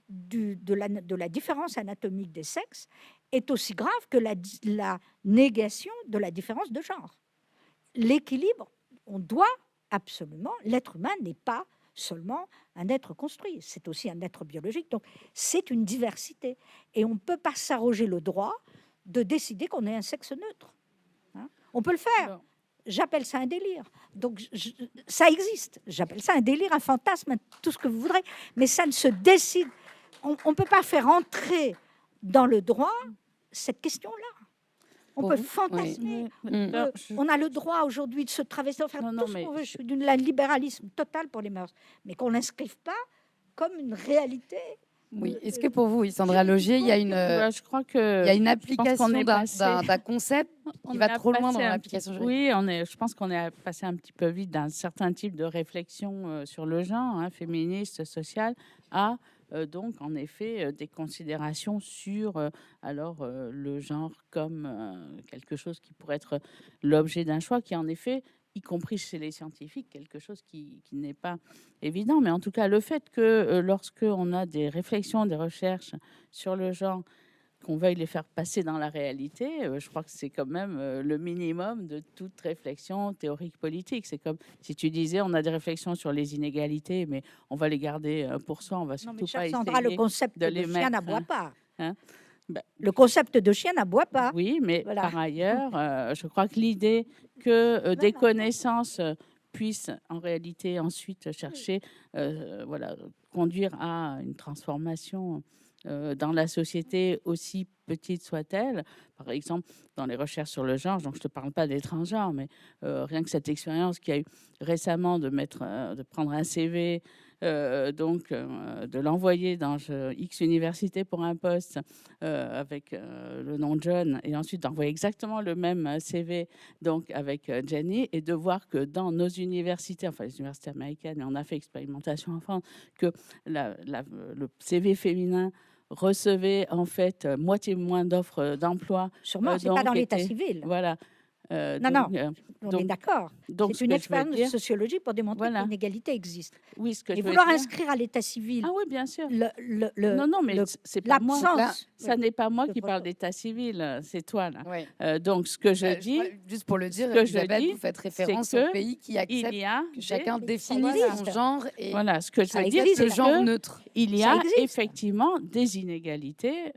de la différence anatomique des sexes est aussi grave que la négation de la différence de genre. L'équilibre, on doit absolument, l'être humain n'est pas seulement un être construit, c'est aussi un être biologique. Donc, c'est une diversité. Et on ne peut pas s'arroger le droit de décider qu'on est un sexe neutre. Hein, on peut le faire. Non. J'appelle ça un délire. Donc, ça existe. J'appelle ça un délire, un fantasme, tout ce que vous voudrez. Mais ça ne se décide. On ne peut pas faire entrer dans le droit cette question-là. On peut fantasmer. Oui. On a le droit aujourd'hui de se travestir, de faire tout ce qu'on veut. Je suis d'un libéralisme total pour les mœurs. Mais qu'on ne l'inscrive pas comme une réalité. Oui. Est-ce que pour vous, Sandra Logier, il y a une, je crois que il y a une application d'un concept qui va trop loin dans l'application juridique? Oui, je pense qu'on est passé un petit peu vite d'un certain type de réflexion sur le genre, féministe, social, à donc en effet des considérations sur le genre comme quelque chose qui pourrait être l'objet d'un choix, qui en effet, y compris chez les scientifiques, quelque chose qui n'est pas évident. Mais en tout cas, le fait que lorsque on a des réflexions, des recherches sur le genre, qu'on veuille les faire passer dans la réalité, je crois que c'est quand même le minimum de toute réflexion théorique politique. C'est comme si tu disais, on a des réflexions sur les inégalités, mais on va les garder pour soi, on va surtout pas essayer Sandra, le concept de les chien mettre. n'aboie pas. Ben, le concept de chien n'aboie pas. Oui, mais voilà. Par ailleurs, je crois que l'idée que des connaissances puissent en réalité ensuite chercher, conduire à une transformation dans la société, aussi petite soit-elle. Par exemple, dans les recherches sur le genre, donc je ne te parle pas des transgenres, mais rien que cette expérience qu'il y a eu récemment de prendre un CV, de l'envoyer dans X université pour un poste avec le nom John, et ensuite d'envoyer exactement le même CV donc avec Jenny, et de voir que dans nos universités, enfin les universités américaines, mais on a fait expérimentation en France, que le CV féminin recevait en fait moitié moins d'offres d'emploi. Sûrement, c'est pas dans l'état civil. Voilà. Non, non. donc, On est donc- d'accord. donc, C'est ce une que je veux expérience de dire, sociologie pour démontrer Voilà. qu'une égalité existe. oui, ce que Et je veux vouloir dire. inscrire à l'état civil Ah oui, bien sûr. le- Non, mais le- c'est pas moi. l'absence. Ça n'est pas moi de qui parle proto- d'état civil, c'est toi là. Ouais. Donc, ce que je Je dis, crois, juste pour le dire, que je Isabelle, dis, vous faites c'est référence que aux pays qui il acceptent y a que chacun des- définisse ça son existe. genre et voilà, ce que je Ça veux dire, existe, c'est le genre que neutre. il y Ça a existe. effectivement des inégalités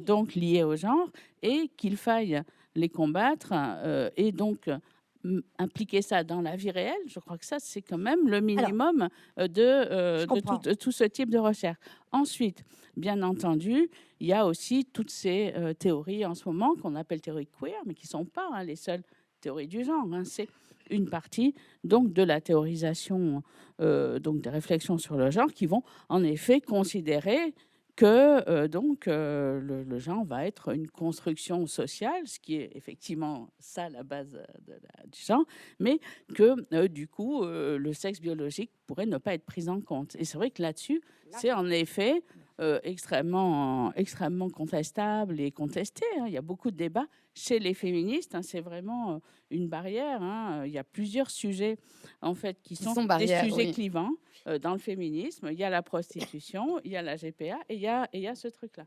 donc liées au genre et qu'il faille les combattre et donc impliquer ça dans la vie réelle. Je crois que ça, c'est quand même le minimum de comprends. tout ce type de recherche. Ensuite, bien entendu, il y a aussi toutes ces théories en ce moment qu'on appelle théories queer, mais qui ne sont pas les seules théories du genre. C'est une partie donc de la théorisation, donc des réflexions sur le genre, qui vont en effet considérer que le genre va être une construction sociale, ce qui est effectivement ça la base du genre, mais que du coup le sexe biologique pourrait ne pas être pris en compte. Et c'est vrai que là-dessus, c'est en effet extrêmement contestable et contesté. Il y a beaucoup de débats chez les féministes. C'est vraiment une barrière. Il y a plusieurs sujets en fait qui sont des barrières, sujets oui. clivants dans le féminisme. Il y a la prostitution, il y a la GPA et il y a ce truc-là.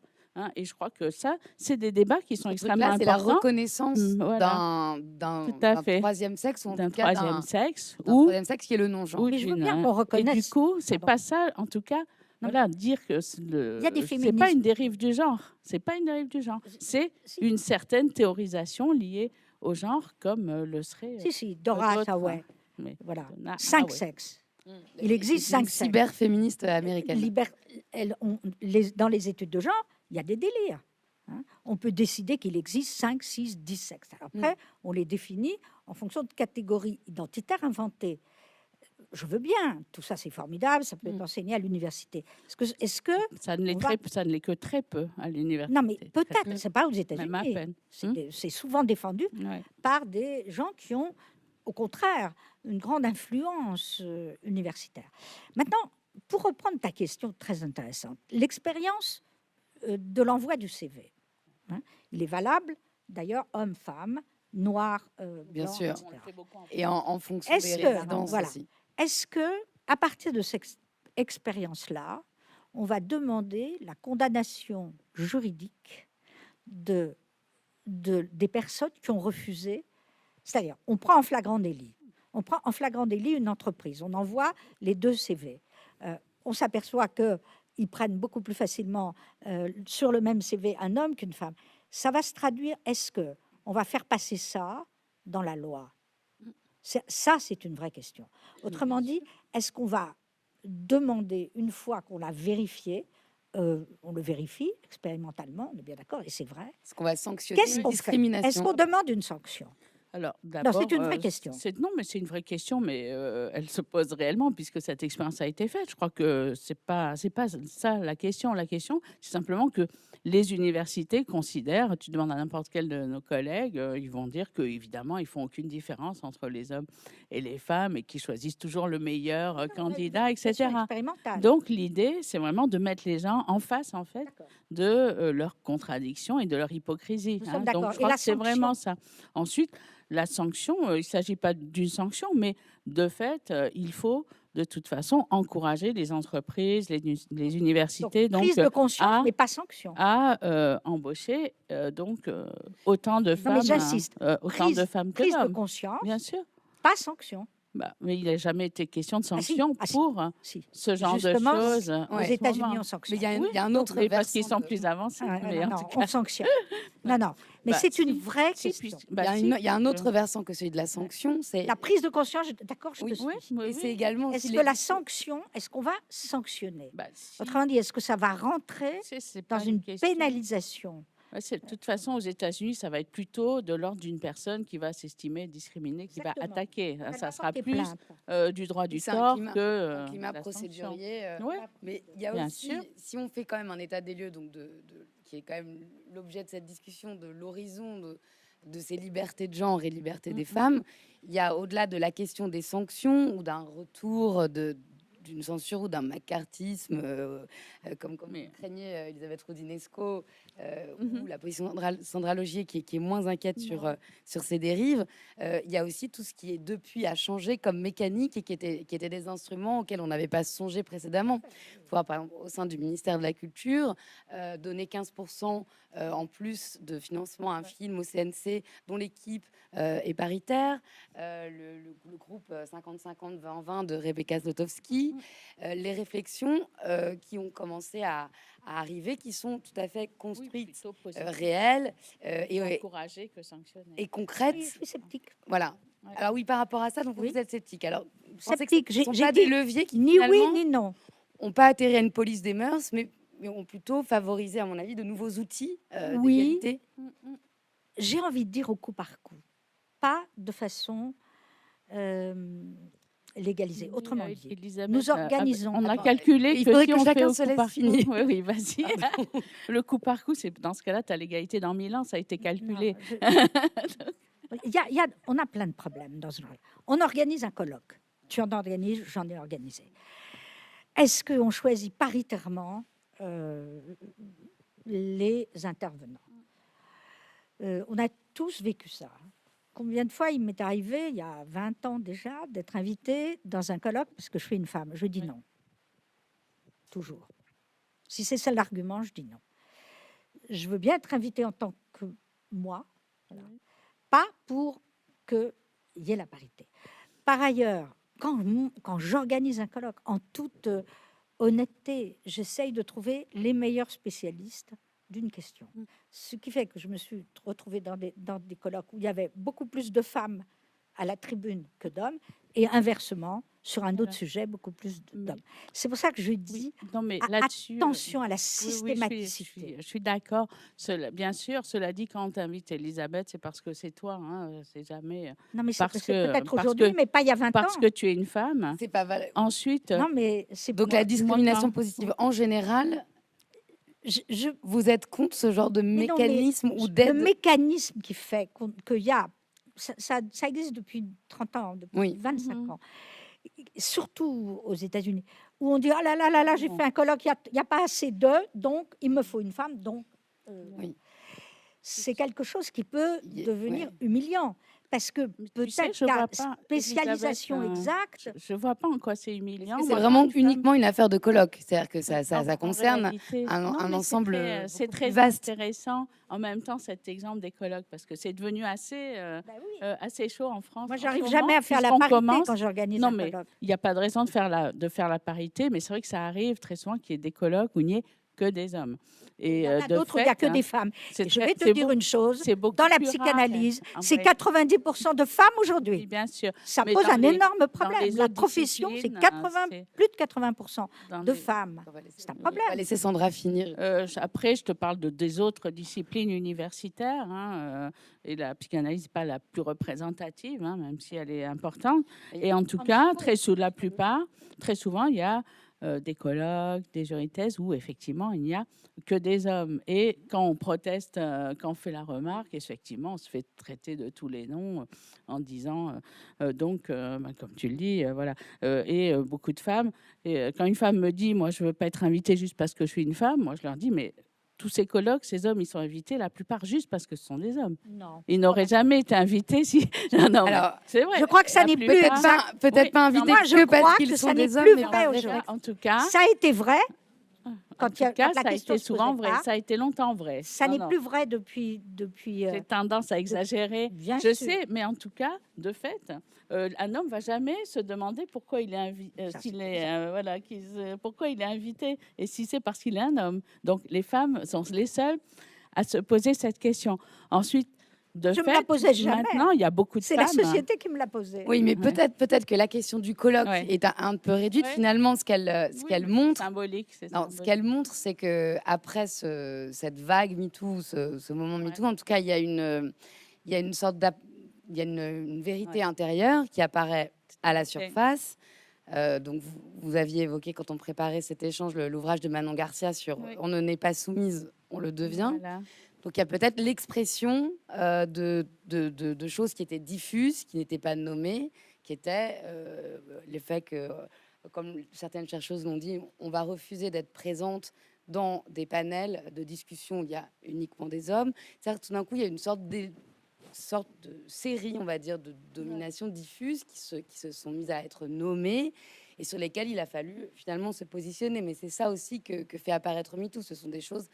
Et je crois que ça, c'est des débats qui sont Ce extrêmement truc-là, c'est la importants. reconnaissance Voilà. d'un Tout à fait. troisième sexe, ou en D'un tout cas troisième sexe d'un ou troisième sexe qui est le non-genre. ou Mais je veux d'une, bien hein. qu'on Et du reconnaisse. coup, c'est Pardon. pas ça, en tout cas. Non, Voilà, dire que c'est Il y a des c'est pas féministes- une dérive du genre. C'est pas une dérive du genre. C'est Si. une certaine théorisation liée au genre, comme le serait. Si, Dora d'autres, Haraway. mais Voilà. Donna 5 Haraway. sexes. Mm. Il existe C'est une 5 sexes. cyberféministe américaine. Dans les études de genre, il y a des délires. On peut décider qu'il existe 5, 6, 10 sexes. Alors après, on les définit en fonction de catégories identitaires inventées. Je veux bien, tout ça c'est formidable, ça peut être enseigné à l'université. Est-ce que Ça ne l'est on va- ça ne l'est que très peu à l'université. non mais Très peut-être, peu. c'est pas aux Même à États-Unis. peine. C'est souvent défendu Ouais. par des gens qui ont, au contraire, une grande influence universitaire. Maintenant, pour reprendre ta question très intéressante, l'expérience de l'envoi du CV, il est valable d'ailleurs homme-femme, noir, Bien blanc, sûr. etc. On le fait beaucoup en Et en fonction Est-ce des que- résidences voilà. aussi. Est-ce que, à partir de cette expérience-là, on va demander la condamnation juridique des personnes qui ont refusé? C'est-à-dire, on prend en flagrant délit. On prend en flagrant délit une entreprise. On envoie les 2 CV. On s'aperçoit qu'ils prennent beaucoup plus facilement sur le même CV un homme qu'une femme. Ça va se traduire. Est-ce que on va faire passer ça dans la loi? Ça, c'est une vraie question. Autrement dit, est-ce qu'on va demander, une fois qu'on l'a vérifié, on le vérifie expérimentalement, on est bien d'accord, et c'est vrai. Est-ce qu'on va sanctionner Qu'est-ce une qu'on fait? discrimination? Est-ce qu'on demande une sanction? Alors, Non, d'abord, c'est une vraie question. Non, mais c'est une vraie question, mais elle se pose réellement puisque cette expérience a été faite. Je crois que c'est pas ça la question. La question, c'est simplement que les universités considèrent. Tu demandes à n'importe quel de nos collègues, ils vont dire que évidemment, ils font aucune différence entre les hommes et les femmes et qu'ils choisissent toujours le meilleur candidat, etc. Expérimental. Donc l'idée, c'est vraiment de mettre les gens en face, en fait, D'accord. de leurs contradictions et de leur hypocrisie. Nous sommes d'accord. Donc je Et crois la que c'est sanction? vraiment ça. Ensuite, la sanction, il ne s'agit pas d'une sanction, mais de fait, il faut de toute façon encourager les entreprises, les universités, Donc, prise de conscience, à- mais pas sanction. à embaucher autant de Non, mais femmes, j'insiste. autant de femmes que Prise de d'hommes. conscience, Bien sûr. pas sanction. Mais il n'a jamais été question de Ah si, sanction ah si. pour Si. ce genre de Justement, choses. Aux Ouais. États-Unis, on Mais sanctionne. il y a un autre Oui, parce versant qu'ils sont de- plus avancés. Ah, mais en non, tout on cas, sanctionne. Non, mais Bah, c'est si, une vraie si, question. bah, Il y a un autre euh, versant que celui de la sanction, c'est La prise de conscience, d'accord, je Oui, te suis. oui, oui, et oui. c'est également Est-ce aussi que la sanction, est-ce qu'on va sanctionner? Bah, si. Autrement dit, est-ce que ça va rentrer C'est dans pas une question. pénalisation? Ouais, de toute façon, aux États-Unis, ça va être plutôt de l'ordre d'une personne qui va s'estimer discriminée, qui va Exactement. attaquer. Elle Ça va sera porter plus plainte. du droit du c'est un tort climat, que un climat la sanction. procédurier. Ouais. Mais il y a Bien aussi, sûr. si on fait quand même un état des lieux, donc qui est quand même l'objet de cette discussion, de l'horizon de ces libertés de genre et libertés des femmes, il y a au-delà de la question des sanctions ou d'un retour d'une censure ou d'un macartisme, comme Mais- craignait Elisabeth Roudinesco, Mhm. ou la position Sandra Logier, qui est moins inquiète sur, Non. sur ces dérives. Il y a aussi tout ce qui est depuis a changé comme mécanique et qui étaient des instruments auxquels on n'avait pas songé précédemment. Pouvoir, par exemple, au sein du ministère de la Culture, donner 15% en plus de financement à un film au CNC dont l'équipe est paritaire, le groupe 50-50-20-20 de Rebecca Zlotowski, les réflexions qui ont commencé à arriver, qui sont tout à fait Oui, construites, plutôt positif. réelles et Encourager que sanctionner. concrètes. Oui, je suis sceptique. Voilà. Ouais. Alors oui, par rapport à ça, donc Oui. vous êtes sceptique. Alors, vous pensez que Sceptique, ce ne sont j'ai pas des dit leviers qui Ni oui, finalement ni non. n'ont pas atterri à une police des mœurs, mais ont plutôt favorisé, à mon avis, de nouveaux outils Oui. d'égalité. J'ai envie de dire au coup par coup, pas de façon légalisée. Autrement Oui, dit, Elisabeth, nous organisons. on a Attends, calculé il que faudrait si que on fait chacun au se coup laisse par coup, finir. oui, oui, vas-y. Le coup par coup, c'est dans ce cas-là, tu as l'égalité dans 1000 ans, ça a été calculé. Non, on a plein de problèmes dans ce genre. On organise un colloque. Tu en organises, j'en ai organisé. Est-ce qu'on choisit paritairement les intervenants? On a tous vécu ça. Combien de fois il m'est arrivé, il y a 20 ans déjà, d'être invité dans un colloque parce que je suis une femme. Je dis Oui. non. Toujours. Si c'est ça l'argument, je dis non. Je veux bien être invitée en tant que moi, voilà. Pas pour qu'il y ait la parité. Par ailleurs, quand j'organise un colloque, en toute honnêteté, j'essaye de trouver les meilleurs spécialistes d'une question. Ce qui fait que je me suis retrouvée dans des colloques où il y avait beaucoup plus de femmes à la tribune que d'hommes, et inversement, sur un autre Voilà. sujet, beaucoup plus Mais- d'hommes. C'est pour ça que je dis Non, mais a- là-dessus, attention à la oui, systématicité. je suis d'accord. Bien sûr, cela dit, quand tu invites Elisabeth, c'est parce que c'est toi. Hein, c'est jamais Non, mais parce c'est que- peut-être parce aujourd'hui, que- mais pas il y a 20 parce ans. que tu es une femme. C'est pas valable. Ensuite, Non, mais c'est Donc moi- la discrimination non. positive en général, je- vous êtes contre ce genre de Mais non, mais mécanisme ou le d'aide? mécanisme qui fait qu'il y a, ça existe depuis 30 ans, depuis Oui. 25 Mhm. ans, surtout aux États-Unis, où on dit ah là là là là, j'ai Non. fait un colloque, il n'y a pas assez d'eux, donc il me faut une femme, donc Oui. c'est quelque chose qui peut Y- devenir ouais. humiliant. Parce que Mais tu peut-être sais, je la vois pas, spécialisation Elisabeth, exacte, je vois pas en quoi c'est humiliant. C'est Moi, vraiment quand une femme- uniquement une affaire de colloque, c'est-à-dire que ça En concerne réalité, un non, mais ensemble c'est beaucoup très plus vaste. intéressant en même temps cet exemple des colloques parce que c'est devenu assez, bah oui. assez chaud en France. Moi, en ce j'arrive moment, jamais à faire la puisqu'on parité commence- quand j'organise Non, un mais colloque. il n'y a pas de raison de faire la parité, mais c'est vrai que ça arrive très souvent qu'il y ait des colloques où il n'y ait que des hommes. Et Il y en a de d'autres où il n'y a fait, que des femmes. c'est Et je très- vais te c'est dire beau- une chose, c'est beaucoup dans la plus rare, psychanalyse, en c'est vrai. 90% de femmes Oui, aujourd'hui. bien sûr. Ça Mais pose dans un les- énorme dans problème. les La autres profession, c'est disciplines, 80, c'est- plus de 80% dans de les- femmes. On va laisser- C'est un on problème. va laisser Sandra finir. Après, je te parle des autres disciplines universitaires, hein, et la psychanalyse n'est pas la plus représentative, hein, même si elle est importante. Et en tout cas, la plupart, très souvent, il y a des colloques, des jurys de thèse où effectivement il n'y a que des hommes. Et quand on proteste, quand on fait la remarque, effectivement, on se fait traiter de tous les noms en disant, comme tu le dis, voilà. Et beaucoup de femmes. Et quand une femme me dit, moi, je veux pas être invitée juste parce que je suis une femme, moi, je leur dis, mais tous ces colloques, ces hommes, ils sont invités la plupart juste parce que ce sont des hommes. Non. Ils n'auraient jamais été invités si. Non, mais Alors, c'est vrai. Je crois que ça La n'est plus plupart- exact. peut-être Oui, pas non, invité moi, je que parce crois qu'ils que sont ça n'est des hommes, plus mais vrai par aujourd'hui. réflexe. En tout cas, Ça a été vrai quand en tout cas, la ça a question été se souvent posait vrai. pas. Ça a été longtemps vrai. Ça Non, n'est non. plus vrai depuis J'ai tendance à exagérer. bien Je sûr. sais, mais en tout cas, de fait, un homme va jamais se demander pourquoi il est, Ça, c'est pourquoi il est invité et si c'est parce qu'il est un homme. Donc, les femmes sont les seules à se poser cette question. Ensuite, de Je me fait, la posais jamais. maintenant, il y a beaucoup de C'est femmes. la société qui me l'a posé. Oui, mais Ouais. peut-être que la question du colloque Ouais. est un peu réduite. Ouais. Finalement, ce qu'elle Oui, montre, symbolique, c'est non, ce symbolique. qu'elle montre, c'est que après cette vague MeToo, ce moment MeToo, en tout cas, il y a une sorte il y a une vérité Ouais. intérieure qui apparaît à la Tout à fait. surface. Donc, vous aviez évoqué, quand on préparait cet échange, l'ouvrage de Manon Garcia sur Oui. On ne n'est pas soumise, on le devient. Voilà. Donc, il y a peut-être l'expression de choses qui étaient diffuses, qui n'étaient pas nommées, qui étaient le fait que comme certaines chercheuses l'ont dit, on va refuser d'être présente dans des panels de discussion où il y a uniquement des hommes. C'est-à-dire que tout d'un coup, il y a une sorte de série, on va dire, de domination diffuse qui se sont mises à être nommées et sur lesquelles il a fallu finalement se positionner. Mais c'est ça aussi que fait apparaître MeToo. Ce sont des choses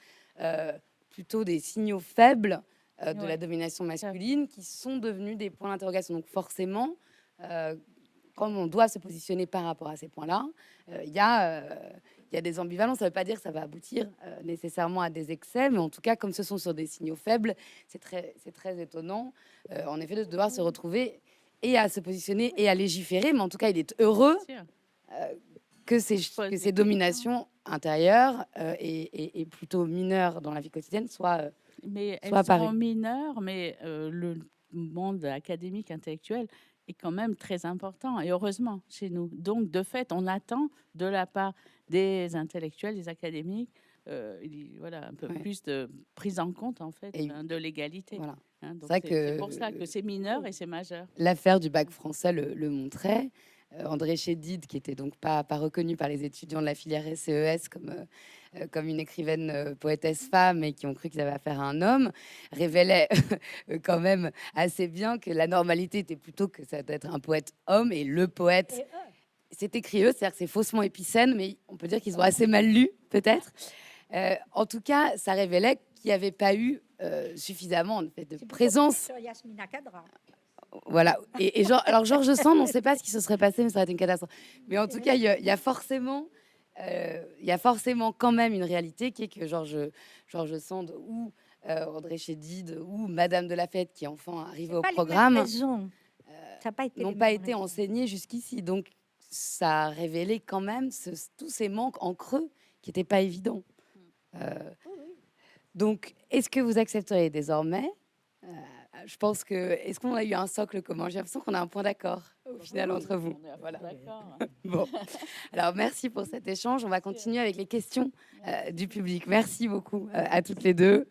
plutôt des signaux faibles de la domination masculine qui sont devenus des points d'interrogation. Donc forcément, quand on doit se positionner par rapport à ces points-là, il y a des ambivalences. Ça ne veut pas dire que ça va aboutir nécessairement à des excès, mais en tout cas, comme ce sont sur des signaux faibles, c'est très étonnant, en effet, de devoir se retrouver et à se positionner et à légiférer. Mais en tout cas, il est heureux que ces dominations intérieures et plutôt mineures dans la vie quotidienne soient Mais elles apparues. sont mineures, mais le monde académique, intellectuel est quand même très important, et heureusement, chez nous. Donc, de fait, on attend de la part des intellectuels, des académiques, voilà, un peu plus de prise en compte, en fait, de l'égalité. Voilà. Hein, donc C'est pour ça que c'est mineur et c'est majeur. L'affaire du bac français le montrait. André Chédid, qui était donc pas reconnu par les étudiants de la filière SCES comme une écrivaine poétesse femme et qui ont cru qu'ils avaient affaire à un homme, révélait quand même assez bien que la normalité était plutôt que ça doit être un poète homme et le poète. C'est écrit eux, c'est-à-dire que c'est faussement épicène, mais on peut dire qu'ils ont assez mal lu, peut-être. En tout cas, ça révélait qu'il n'y avait pas eu suffisamment en fait, de présence. Voilà. Alors Georges Sand, on ne sait pas ce qui se serait passé, mais ça aurait été une catastrophe. Mais en tout cas, il y a forcément quand même une réalité qui est que Georges Sand ou André Chédid ou Madame de la Fête, qui enfin arrivait au programme, n'ont pas été enseignés jusqu'ici. Donc, ça a révélé quand même tous ces manques en creux qui n'étaient pas évidents. Donc, est-ce que vous accepteriez désormais je pense que... Est-ce qu'on a eu un socle commun? J'ai l'impression qu'on a un point d'accord, au final, entre vous. Voilà. Bon. Alors, merci pour cet échange. On va continuer avec les questions du public. Merci beaucoup à toutes les deux.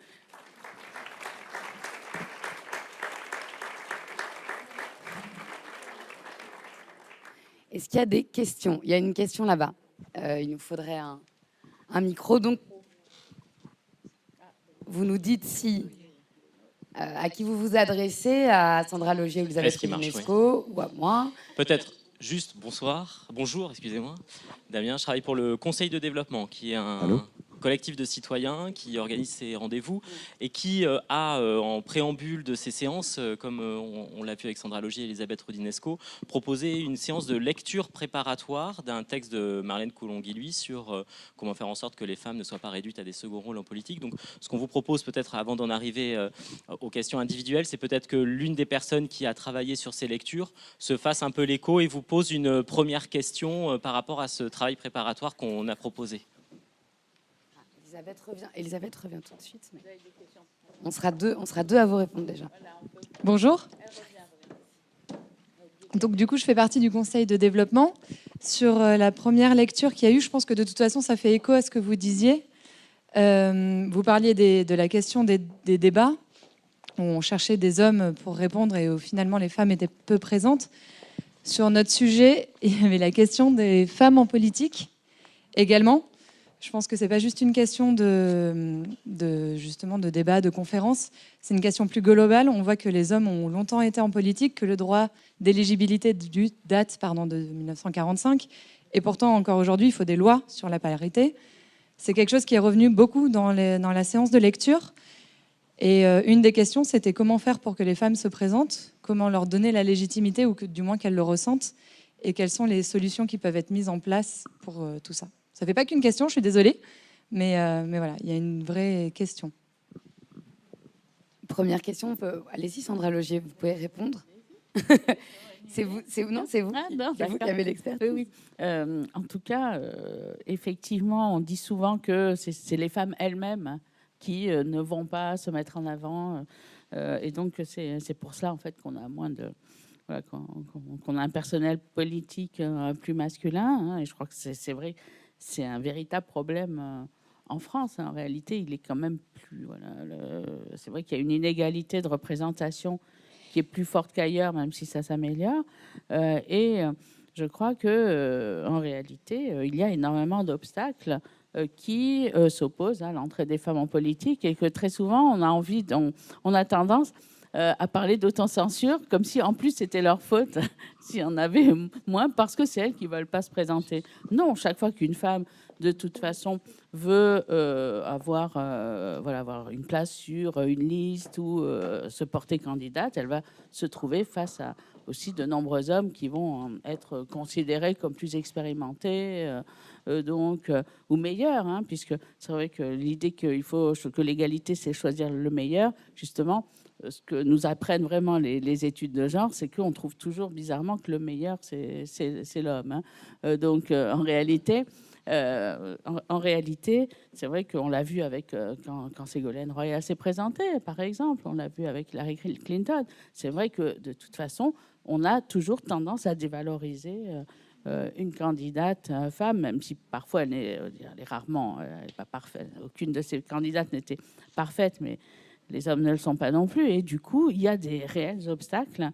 Est-ce qu'il y a des questions? Il y a une question là-bas. Il nous faudrait un micro. Donc, vous nous dites si... à qui vous vous adressez, à Sandra Logier ou Elisabeth Roudinesco, ou à moi? Peut-être juste bonjour, excusez-moi. Damien, je travaille pour le Conseil de développement, qui est un collectif de citoyens qui organise ces rendez-vous et qui a en préambule de ces séances, comme on l'a vu avec Sandra Logier et Elisabeth Roudinesco, proposé une séance de lecture préparatoire d'un texte de Marlène Coulon-Guilluy sur comment faire en sorte que les femmes ne soient pas réduites à des seconds rôles en politique. Donc ce qu'on vous propose peut-être avant d'en arriver aux questions individuelles, c'est peut-être que l'une des personnes qui a travaillé sur ces lectures se fasse un peu l'écho et vous pose une première question par rapport à ce travail préparatoire qu'on a proposé. Elisabeth revient tout de suite. Mais... On sera deux à vous répondre déjà. Bonjour. Donc du coup, je fais partie du conseil de développement. Sur la première lecture qu'il y a eu, je pense que de toute façon, ça fait écho à ce que vous disiez. Vous parliez de la question des débats, où on cherchait des hommes pour répondre et où finalement les femmes étaient peu présentes. Sur notre sujet, il y avait la question des femmes en politique également. Je pense que c'est pas juste une question justement de débat, de conférence. C'est une question plus globale. On voit que les hommes ont longtemps été en politique, que le droit d'éligibilité date de 1945. Et pourtant, encore aujourd'hui, il faut des lois sur la parité. C'est quelque chose qui est revenu beaucoup dans la séance de lecture. Et une des questions, c'était comment faire pour que les femmes se présentent, comment leur donner la légitimité, ou que, du moins qu'elles le ressentent, et quelles sont les solutions qui peuvent être mises en place pour tout ça. Ça ne fait pas qu'une question, je suis désolée, mais voilà, il y a une vraie question. Première question, allez-y Sandra Logier, vous pouvez répondre. C'est vous qui avez l'expert. Oui. En tout cas, effectivement, on dit souvent que c'est les femmes elles-mêmes qui ne vont pas se mettre en avant, et donc c'est pour ça en fait qu'on a moins de... Voilà, qu'on a un personnel politique plus masculin, hein, et je crois que c'est vrai, c'est un véritable problème en France. Hein. En réalité, il est quand même plus... Voilà, c'est vrai qu'il y a une inégalité de représentation qui est plus forte qu'ailleurs, même si ça s'améliore. Et je crois que en réalité, il y a énormément d'obstacles qui s'opposent à l'entrée des femmes en politique et que très souvent, on a tendance à parler d'autocensure comme si en plus c'était leur faute s'il y en avait moins parce que c'est elles qui veulent pas se présenter. Non, chaque fois qu'une femme de toute façon veut avoir une place sur une liste ou se porter candidate, elle va se trouver face à aussi de nombreux hommes qui vont être considérés comme plus expérimentés, ou meilleurs, hein, puisque c'est vrai que l'idée que l'égalité, c'est choisir le meilleur, justement, ce que nous apprennent vraiment les études de genre, c'est qu'on trouve toujours bizarrement que le meilleur, c'est l'homme. Hein. En réalité, c'est vrai qu'on l'a vu avec quand Ségolène Royal s'est présentée, par exemple, on l'a vu avec Hillary Clinton. C'est vrai que de toute façon, on a toujours tendance à dévaloriser une candidate femme, même si parfois elle est rarement, elle n'est pas parfaite. Aucune de ces candidates n'était parfaite, mais les hommes ne le sont pas non plus. Et du coup, il y a des réels obstacles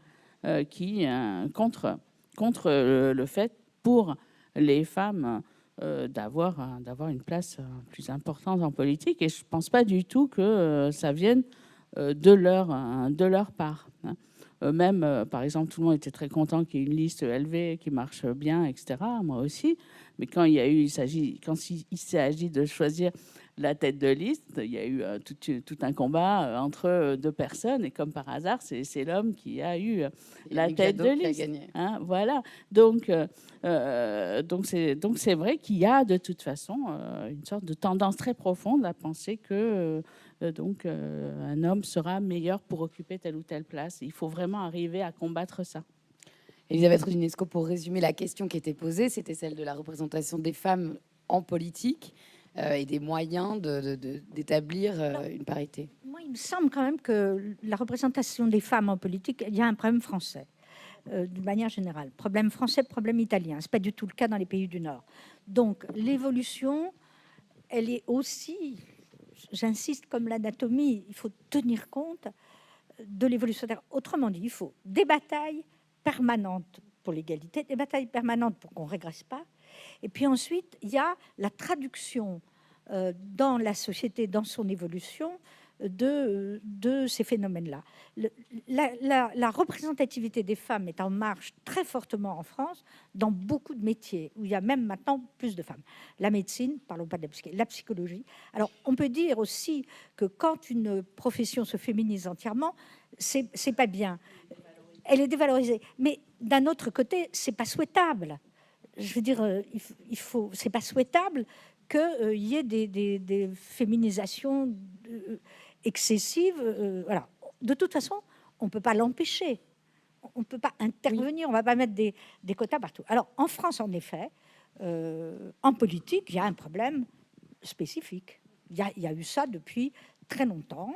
contre le fait pour les femmes d'avoir une place plus importante en politique. Et je ne pense pas du tout que ça vienne de leur part. Hein. Même, par exemple, tout le monde était très content qu'il y ait une liste élevée qui marche bien, etc. Moi aussi. Mais quand il s'agit de choisir la tête de liste, il y a eu tout un combat entre deux personnes. Et comme par hasard, c'est l'homme qui a eu la tête de liste. Hein, voilà. Donc c'est vrai qu'il y a de toute façon une sorte de tendance très profonde à penser que un homme sera meilleur pour occuper telle ou telle place. Il faut vraiment arriver à combattre ça. Elisabeth Roudinesco, pour résumer la question qui était posée, c'était celle de la représentation des femmes en politique et des moyens d'établir une parité. Moi, il me semble quand même que la représentation des femmes en politique, il y a un problème français, d'une manière générale. Problème français, problème italien. Ce n'est pas du tout le cas dans les pays du Nord. Donc, l'évolution, elle est aussi... J'insiste, comme l'anatomie, il faut tenir compte de l'évolution. Autrement dit, il faut des batailles permanentes pour l'égalité, des batailles permanentes pour qu'on ne régresse pas. Et puis ensuite, il y a la traduction dans la société, dans son évolution, de ces phénomènes-là. La représentativité des femmes est en marche très fortement en France dans beaucoup de métiers où il y a même maintenant plus de femmes. La médecine, parlons pas de la psychologie. Alors, on peut dire aussi que quand une profession se féminise entièrement, c'est pas bien. Elle est dévalorisée. Mais d'un autre côté, c'est pas souhaitable. Je veux dire, c'est pas souhaitable qu'il y ait des féminisations excessives. Voilà. De toute façon, on ne peut pas l'empêcher. On ne peut pas intervenir. On ne va pas mettre des quotas partout. Alors, en France, en effet, en politique, il y a un problème spécifique. Il y a eu ça depuis très longtemps.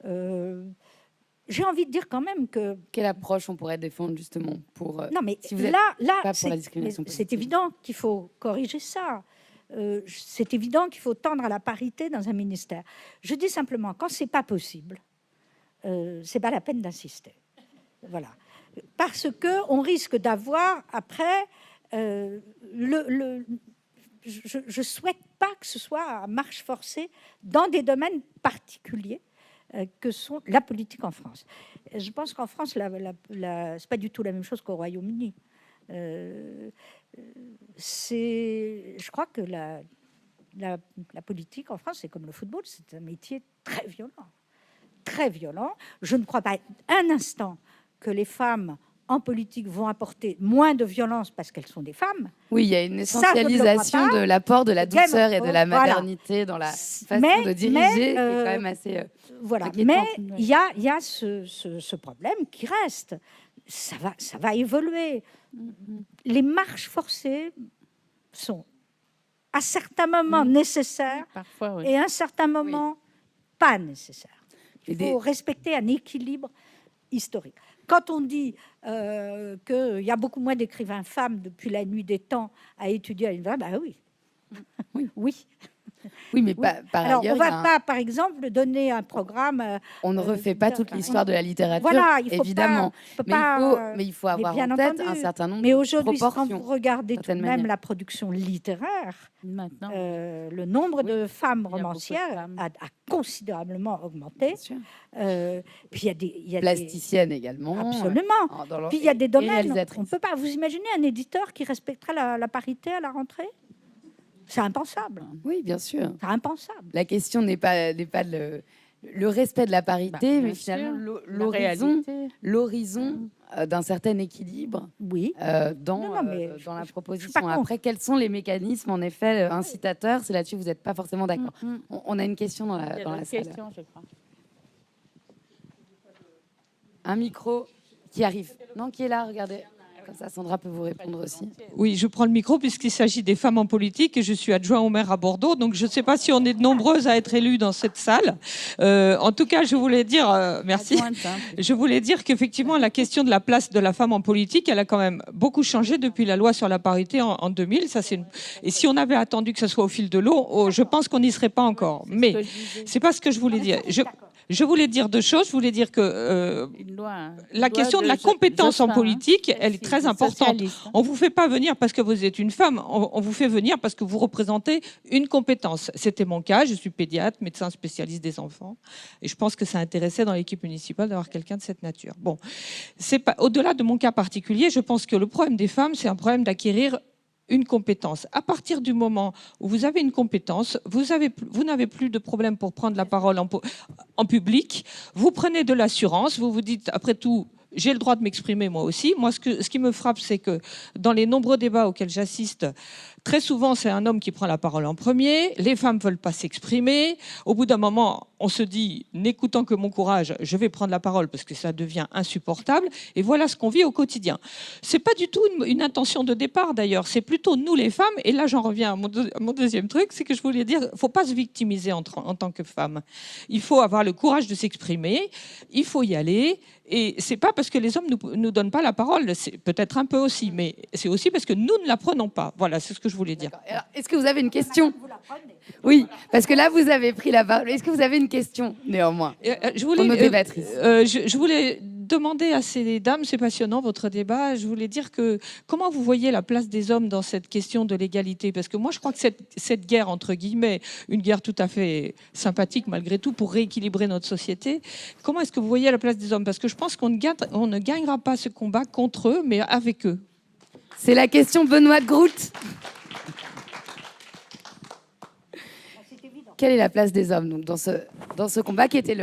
J'ai envie de dire quand même que... Quelle approche on pourrait défendre justement pour... non, mais si vous là c'est évident qu'il faut corriger ça. C'est évident qu'il faut tendre à la parité dans un ministère. Je dis simplement, quand c'est pas possible, c'est pas la peine d'insister. Voilà. Parce que on risque d'avoir après... je souhaite pas que ce soit à marche forcée dans des domaines particuliers que sont la politique en France. Je pense qu'en France, c'est pas du tout la même chose qu'au Royaume-Uni. Je crois que la politique en France, c'est comme le football, c'est un métier très violent. Très violent. Je ne crois pas un instant que les femmes en politique vont apporter moins de violence parce qu'elles sont des femmes. Oui, il y a une essentialisation de l'apport de la douceur et de la maternité dans la façon de diriger, qui est quand même assez voilà. Mais il y a ce problème qui reste. Ça va évoluer. Les marches forcées sont à certains moments nécessaires parfois, oui. et à un certain moment pas nécessaires. Il faut respecter un équilibre historique. Quand on dit qu'il y a beaucoup moins d'écrivains femmes depuis la nuit des temps à étudier à l'université, ben oui. Oui. Oui, mais Oui. par Alors, ailleurs, on il y ne a va pas, par exemple, donner un programme. on ne refait pas toute l'histoire de la littérature, Voilà, il faut évidemment. pas, Mais il faut mais avoir bien en tête entendu. un certain nombre Mais de aujourd'hui, quand proportions. vous regardez tout de certaine même manière. la production littéraire, Maintenant, le nombre de femmes il y a beaucoup de romancières femmes. a considérablement augmenté. Bien sûr. Puis il y a des Plasticienne également. absolument. Dans leur- Puis il y a des et domaines. réalisatrice. On peut pas. Vous imaginez un éditeur qui respecterait la parité à la rentrée? C'est impensable. Oui, bien sûr. C'est impensable. La question n'est pas le respect de la parité, Bah, mais bien finalement sûr, l'horizon d'un certain équilibre Oui. dans, Non, mais dans la je suis proposition. pas contre. Après, quels sont les mécanismes, en effet, incitateurs? C'est là-dessus que vous n'êtes pas forcément d'accord. On a une question dans Il y a la d'autres salle. questions, je crois. Un micro qui arrive. Non, qui est là, regardez. Comme ça, Sandra peut vous répondre aussi. Oui, je prends le micro puisqu'il s'agit des femmes en politique et je suis adjoint au maire à Bordeaux. Donc, je ne sais pas si on est nombreuses à être élues dans cette salle. En tout cas, je voulais dire, merci. Je voulais dire qu'effectivement, la question de la place de la femme en politique, elle a quand même beaucoup changé depuis la loi sur la parité en 2000. Ça, Et si on avait attendu que ce soit au fil de l'eau, je pense qu'on n'y serait pas encore. Mais c'est pas ce que je voulais dire. Je voulais dire deux choses. Je voulais dire que la question de la compétence en politique, elle est très importante. On vous fait pas venir parce que vous êtes une femme, on vous fait venir parce que vous représentez une compétence. C'était mon cas, je suis pédiatre, médecin spécialiste des enfants, et je pense que ça intéressait dans l'équipe municipale d'avoir quelqu'un de cette nature. Bon, c'est pas au-delà de mon cas particulier, je pense que le problème des femmes, c'est un problème d'acquérir une compétence. À partir du moment où vous avez une compétence, vous n'avez plus de problème pour prendre la parole en public. Vous prenez de l'assurance, vous vous dites, après tout, j'ai le droit de m'exprimer moi aussi. Moi, ce qui me frappe, c'est que dans les nombreux débats auxquels j'assiste, très souvent, c'est un homme qui prend la parole en premier. Les femmes ne veulent pas s'exprimer. Au bout d'un moment, on se dit, n'écoutant que mon courage, je vais prendre la parole parce que ça devient insupportable. Et voilà ce qu'on vit au quotidien. C'est pas du tout une intention de départ, d'ailleurs. C'est plutôt nous, les femmes. Et là, j'en reviens à mon deuxième truc, c'est que je voulais dire, il ne faut pas se victimiser en tant que femme. Il faut avoir le courage de s'exprimer. Il faut y aller. Et c'est pas parce que les hommes nous donnent pas la parole, c'est peut-être un peu aussi, mais c'est aussi parce que nous ne la prenons pas. Voilà, c'est ce que je voulais dire. Alors, est-ce que vous avez une question? Oui, parce que là, vous avez pris la parole. Est-ce que vous avez une question, néanmoins, pour nos débattrices? Je voulais demander à ces dames, c'est passionnant votre débat, je voulais dire que comment vous voyez la place des hommes dans cette question de l'égalité? Parce que moi, je crois que cette guerre, entre guillemets, une guerre tout à fait sympathique malgré tout pour rééquilibrer notre société, comment est-ce que vous voyez la place des hommes? Parce que je pense qu'on ne gagnera pas ce combat contre eux, mais avec eux. C'est la question Benoît de Groot. Quelle est la place des hommes donc, dans ce combat qui était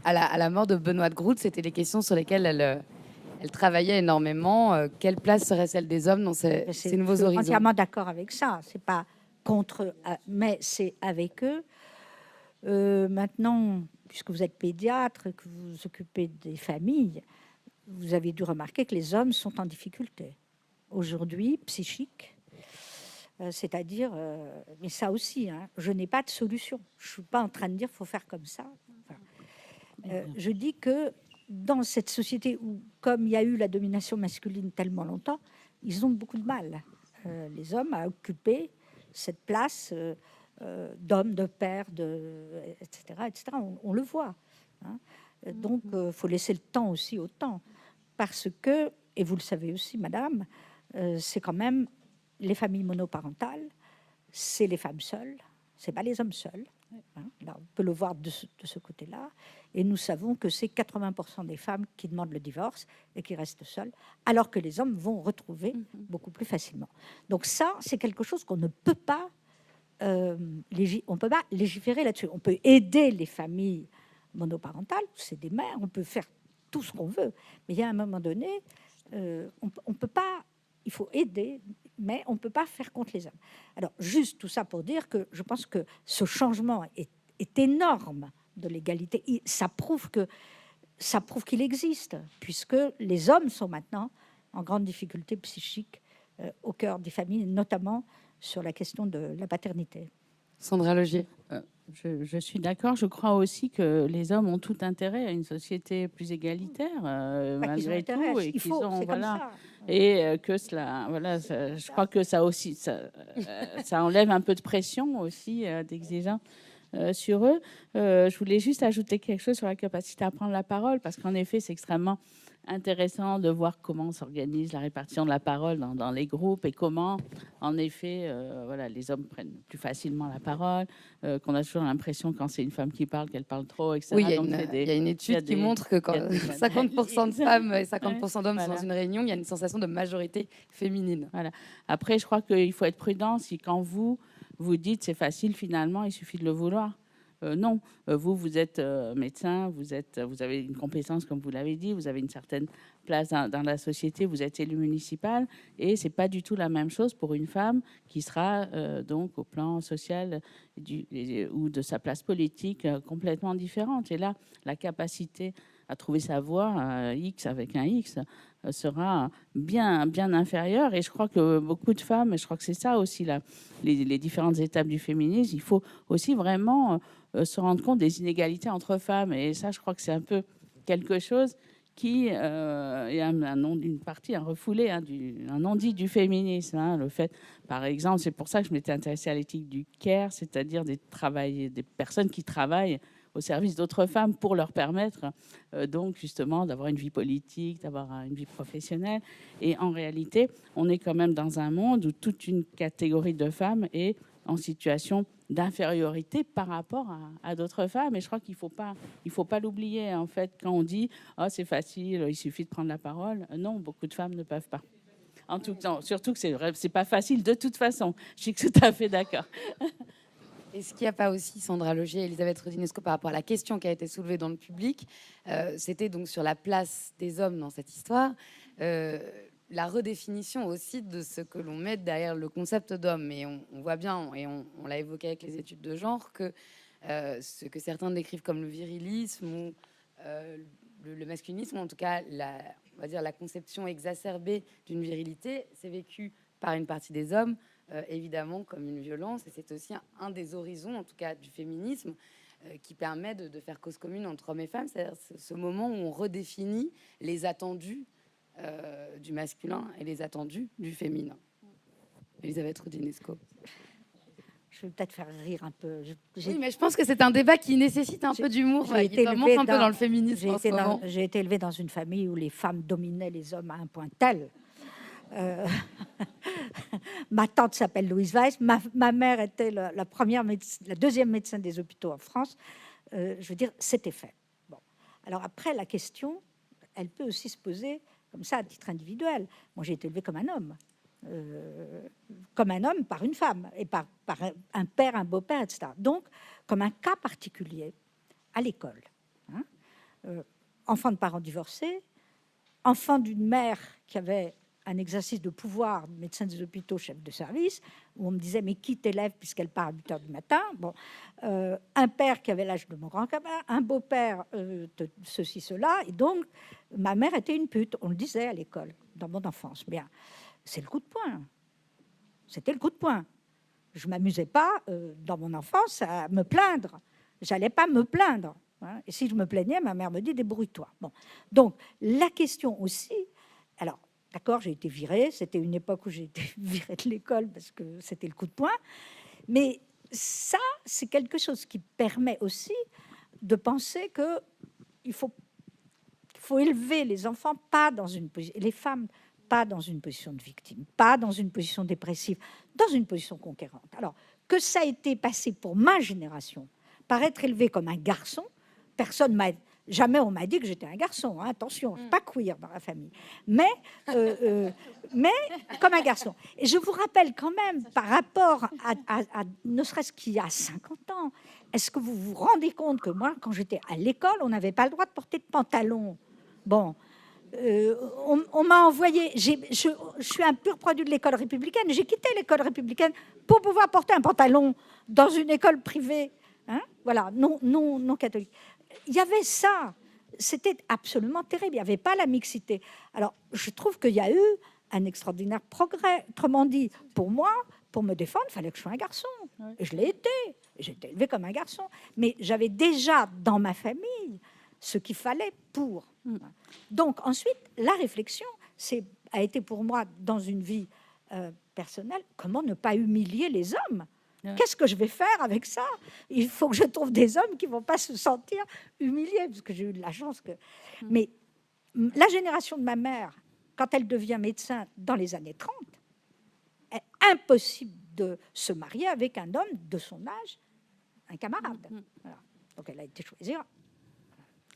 à la mort de Benoît de Groot? C'était les questions sur lesquelles elle travaillait énormément. Quelle place serait celle des hommes dans ces nouveaux horizons? Je suis entièrement d'accord avec ça. C'est pas contre eux, mais c'est avec eux. Maintenant, puisque vous êtes pédiatre, que vous vous occupez des familles, vous avez dû remarquer que les hommes sont en difficulté aujourd'hui, psychique. C'est-à-dire, mais ça aussi, hein, je n'ai pas de solution. Je ne suis pas en train de dire qu'il faut faire comme ça. Enfin, je dis que dans cette société où, comme il y a eu la domination masculine tellement longtemps, ils ont beaucoup de mal, les hommes, à occuper cette place d'homme, de père, etc. etc. On le voit. Hein. Donc, il faut laisser le temps aussi au temps. Parce que, et vous le savez aussi, madame, c'est quand même les familles monoparentales, c'est les femmes seules, c'est pas les hommes seuls. Hein. Là, on peut le voir de ce côté-là. Et nous savons que c'est 80% des femmes qui demandent le divorce et qui restent seules, alors que les hommes vont retrouver beaucoup plus facilement. Donc ça, c'est quelque chose qu'on ne peut pas, on peut pas légiférer là-dessus. On peut aider les familles monoparentales, c'est des mères, on peut faire tout ce qu'on veut. Mais il y a un moment donné, on peut pas. Il faut aider, mais on ne peut pas faire contre les hommes. Alors, juste tout ça pour dire que je pense que ce changement est énorme de l'égalité. Ça prouve qu'il existe, puisque les hommes sont maintenant en grande difficulté psychique au cœur des familles, notamment sur la question de la paternité. Sandra Logier. Je suis d'accord. Je crois aussi que les hommes ont tout intérêt à une société plus égalitaire, malgré tout, et qu'ils ont, voilà, et que cela, voilà, je crois que ça aussi, ça enlève un peu de pression aussi, d'exigence sur eux. Je voulais juste ajouter quelque chose sur la capacité à prendre la parole, parce qu'en effet, c'est extrêmement intéressant de voir comment s'organise la répartition de la parole dans les groupes et comment, en effet, voilà, les hommes prennent plus facilement la parole, qu'on a toujours l'impression quand c'est une femme qui parle qu'elle parle trop, etc. Oui, il y a une étude qui montre que quand 50% de femmes et 50% d'hommes sont dans une réunion, il y a une sensation de majorité féminine. Voilà. Après, je crois qu'il faut être prudent si quand vous dites c'est facile, finalement, il suffit de le vouloir. Non, vous êtes médecin, vous avez une compétence, comme vous l'avez dit, vous avez une certaine place dans la société, vous êtes élu municipal, et c'est pas du tout la même chose pour une femme qui sera donc au plan social ou de sa place politique complètement différente. Et là, la capacité à trouver sa voie, X avec un X, sera bien inférieure. Et je crois que beaucoup de femmes, et je crois que c'est ça aussi les différentes étapes du féminisme, il faut aussi vraiment se rendre compte des inégalités entre femmes. Et ça, je crois que c'est un peu quelque chose qui est un nom d'une partie, un refoulé, un non-dit du féminisme. Le fait, par exemple, c'est pour ça que je m'étais intéressée à l'éthique du care, c'est-à-dire des personnes qui travaillent au service d'autres femmes pour leur permettre donc justement d'avoir une vie politique, d'avoir une vie professionnelle. Et en réalité, on est quand même dans un monde où toute une catégorie de femmes est en situation d'infériorité par rapport à d'autres femmes. Et je crois qu'il faut pas l'oublier, en fait, quand on dit « Oh, c'est facile, il suffit de prendre la parole ». Non, beaucoup de femmes ne peuvent pas. En tout cas, surtout que c'est pas facile de toute façon. Je suis tout à fait d'accord. Est-ce qu'il n'y a pas aussi, Sandra Logier et Elisabeth Rodinesco, par rapport à la question qui a été soulevée dans le public, c'était donc sur la place des hommes dans cette histoire, la redéfinition aussi de ce que l'on met derrière le concept d'homme. Et on voit bien, et on l'a évoqué avec les études de genre, que ce que certains décrivent comme le virilisme ou le masculinisme, ou en tout cas on va dire la conception exacerbée d'une virilité, c'est vécu par une partie des hommes évidemment comme une violence, et c'est aussi un des horizons, en tout cas du féminisme, qui permet de faire cause commune entre hommes et femmes, c'est-à-dire ce moment où on redéfinit les attendus du masculin et les attendus du féminin. Elisabeth Rodinesco. Je vais peut-être faire rire un peu. Oui, mais je pense que c'est un débat qui nécessite un peu d'humour, qui manque un peu dans le féminisme. J'ai été élevée dans une famille où les femmes dominaient les hommes à un point tel. Ma tante s'appelle Louise Weiss. Ma mère était la deuxième médecin des hôpitaux en France. Je veux dire, c'était fait. Bon. Alors après, la question, elle peut aussi se poser comme ça à titre individuel. Moi, j'ai été élevée comme un homme. Par une femme et par un père, un beau-père, etc. Donc, comme un cas particulier à l'école. Enfant de parents divorcés, enfant d'une mère qui avait un exercice de pouvoir, médecin des hôpitaux, chef de service, où on me disait mais qui t'élève puisqu'elle part à 8h du matin. Bon, un père qui avait l'âge de mon grand gamin, un beau-père, ceci, cela. Et donc, ma mère était une pute, on le disait à l'école, dans mon enfance. Bien. C'est le coup de poing. C'était le coup de poing. Je m'amusais pas dans mon enfance à me plaindre. J'allais pas me plaindre. Et si je me plaignais, ma mère me dit débrouille-toi. Bon. Donc la question aussi. Alors d'accord, j'ai été virée. C'était une époque où j'ai été virée de l'école parce que c'était le coup de poing. Mais ça, c'est quelque chose qui permet aussi de penser que il faut élever les enfants pas dans une position, les femmes pas dans une position de victime, pas dans une position dépressive, dans une position conquérante. Alors, que ça a été passé pour ma génération, par être élevé comme un garçon, jamais on m'a dit que j'étais un garçon, hein, attention, je ne suis pas queer dans la famille, mais comme un garçon. Et je vous rappelle quand même, par rapport à ne serait-ce qu'il y a 50 ans, est-ce que vous vous rendez compte que moi, quand j'étais à l'école, on n'avait pas le droit de porter de pantalon? Bon, on m'a envoyé, je suis un pur produit de l'école républicaine, j'ai quitté l'école républicaine pour pouvoir porter un pantalon dans une école privée, hein, voilà, non catholique. Il y avait ça, c'était absolument terrible, il n'y avait pas la mixité. Alors, je trouve qu'il y a eu un extraordinaire progrès. Autrement dit, pour moi, pour me défendre, il fallait que je sois un garçon. Et je l'ai été. J'ai été élevée comme un garçon. Mais j'avais déjà dans ma famille ce qu'il fallait pour. Donc ensuite, la réflexion a été pour moi, dans une vie personnelle, comment ne pas humilier les hommes. Qu'est-ce que je vais faire avec ça? Il faut que je trouve des hommes qui ne vont pas se sentir humiliés, parce que j'ai eu de la chance que... Mais la génération de ma mère, quand elle devient médecin dans les années 30, est impossible de se marier avec un homme de son âge, un camarade. Voilà. Donc elle a été choisir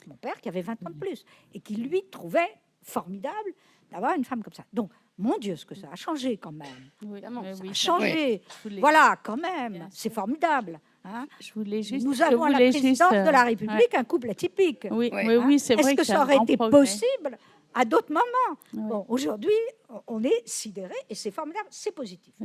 mon père qui avait 20 ans de plus et qui lui trouvait formidable d'avoir une femme comme ça. Donc, mon Dieu, ce que ça a changé quand même. Oui, Ça oui, a changé. Voilà, quand même. C'est formidable. Hein. Je voulais juste, Nous avons à la présidence de la République un couple atypique. Oui, Ouais. oui, oui, c'est vrai Est-ce que c'est ça un aurait grand été progrès. possible à d'autres moments? Oui. Bon, aujourd'hui, on est sidéré et c'est formidable, c'est positif.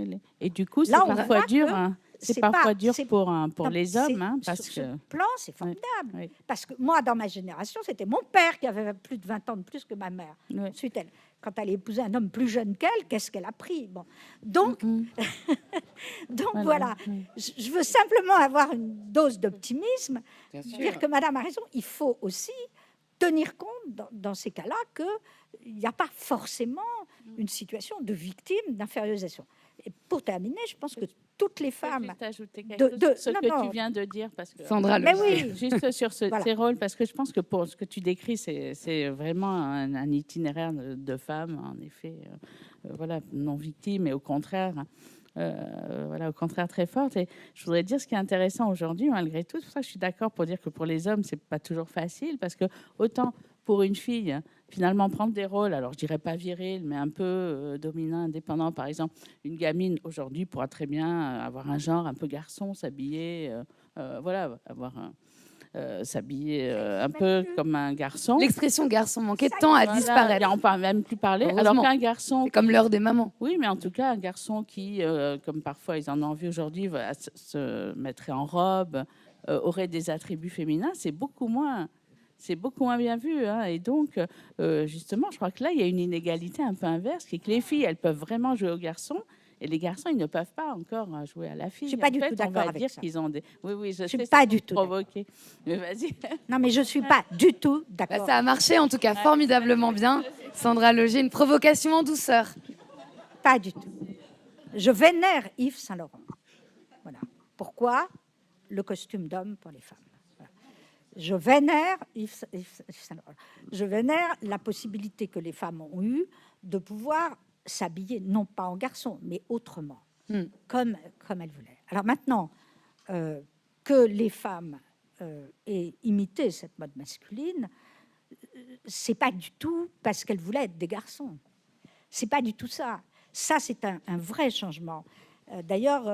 Et du coup, c'est Là, on parfois voit dur. que Hein. C'est c'est parfois pas- dur c'est- pour Non, les c'est- hommes, hein, parce sur ce que plan, c'est formidable. oui. Parce que moi, dans ma génération, c'était mon père qui avait plus de 20 ans de plus que ma mère. Oui. Ensuite, quand elle a épousé un homme plus jeune qu'elle, qu'est-ce qu'elle a pris? Bon. Donc, donc voilà. Je veux simplement avoir une dose d'optimisme, dire que Madame a raison. Il faut aussi tenir compte dans ces cas-là qu'il n'y a pas forcément une situation de victime d'infériorisation. Et pour terminer, je pense que toutes les femmes... Juste ajouter quelque chose sur ce non, que non. tu viens de dire, parce que Sandra, Mais oui, juste sur Voilà. ces rôles, parce que je pense que pour ce que tu décris, c'est vraiment un itinéraire de femmes, en effet, voilà, non victimes, et au contraire, voilà, au contraire très forte. Et je voudrais dire ce qui est intéressant aujourd'hui, malgré tout, c'est pour ça que je suis d'accord pour dire que pour les hommes, c'est pas toujours facile, parce que autant pour une fille, finalement, prendre des rôles, alors je dirais pas viril, mais un peu dominant, indépendant. Par exemple, une gamine aujourd'hui pourra très bien avoir un genre un peu garçon, s'habiller, voilà, avoir s'habiller un peu comme un garçon. L'expression garçon manquait de temps à Voilà, disparaître. on ne peut même plus parler. Alors Heureusement. qu'un garçon, C'est comme l'heure des mamans. oui, mais en tout cas, un garçon qui, comme parfois ils en ont envie aujourd'hui, se mettrait en robe, aurait des attributs féminins, c'est beaucoup moins bien vu. Hein. Et donc, justement, je crois que là, il y a une inégalité un peu inverse, qui est que les filles, elles peuvent vraiment jouer aux garçons, et les garçons, ils ne peuvent pas encore jouer à la fille. Je suis pas du tout on d'accord va avec dire ça. qu'ils ont des... Oui, oui, je suis sais, pas c'est du pour tout provoquer. Mais vas-y. non, mais je ne suis pas du tout Bah, d'accord. ça a marché en tout cas formidablement bien. Sandra Loger, une provocation en douceur. Pas du tout. Je vénère Yves Saint-Laurent. Voilà. Pourquoi le costume d'homme pour les femmes? Voilà. Je vénère Yves Saint-Laurent. Je vénère la possibilité que les femmes ont eue de pouvoir s'habiller, non pas en garçon, mais autrement, comme elles voulaient. Alors maintenant, que les femmes aient imité cette mode masculine, c'est pas du tout parce qu'elles voulaient être des garçons. C'est pas du tout ça. Ça, c'est un vrai changement. D'ailleurs,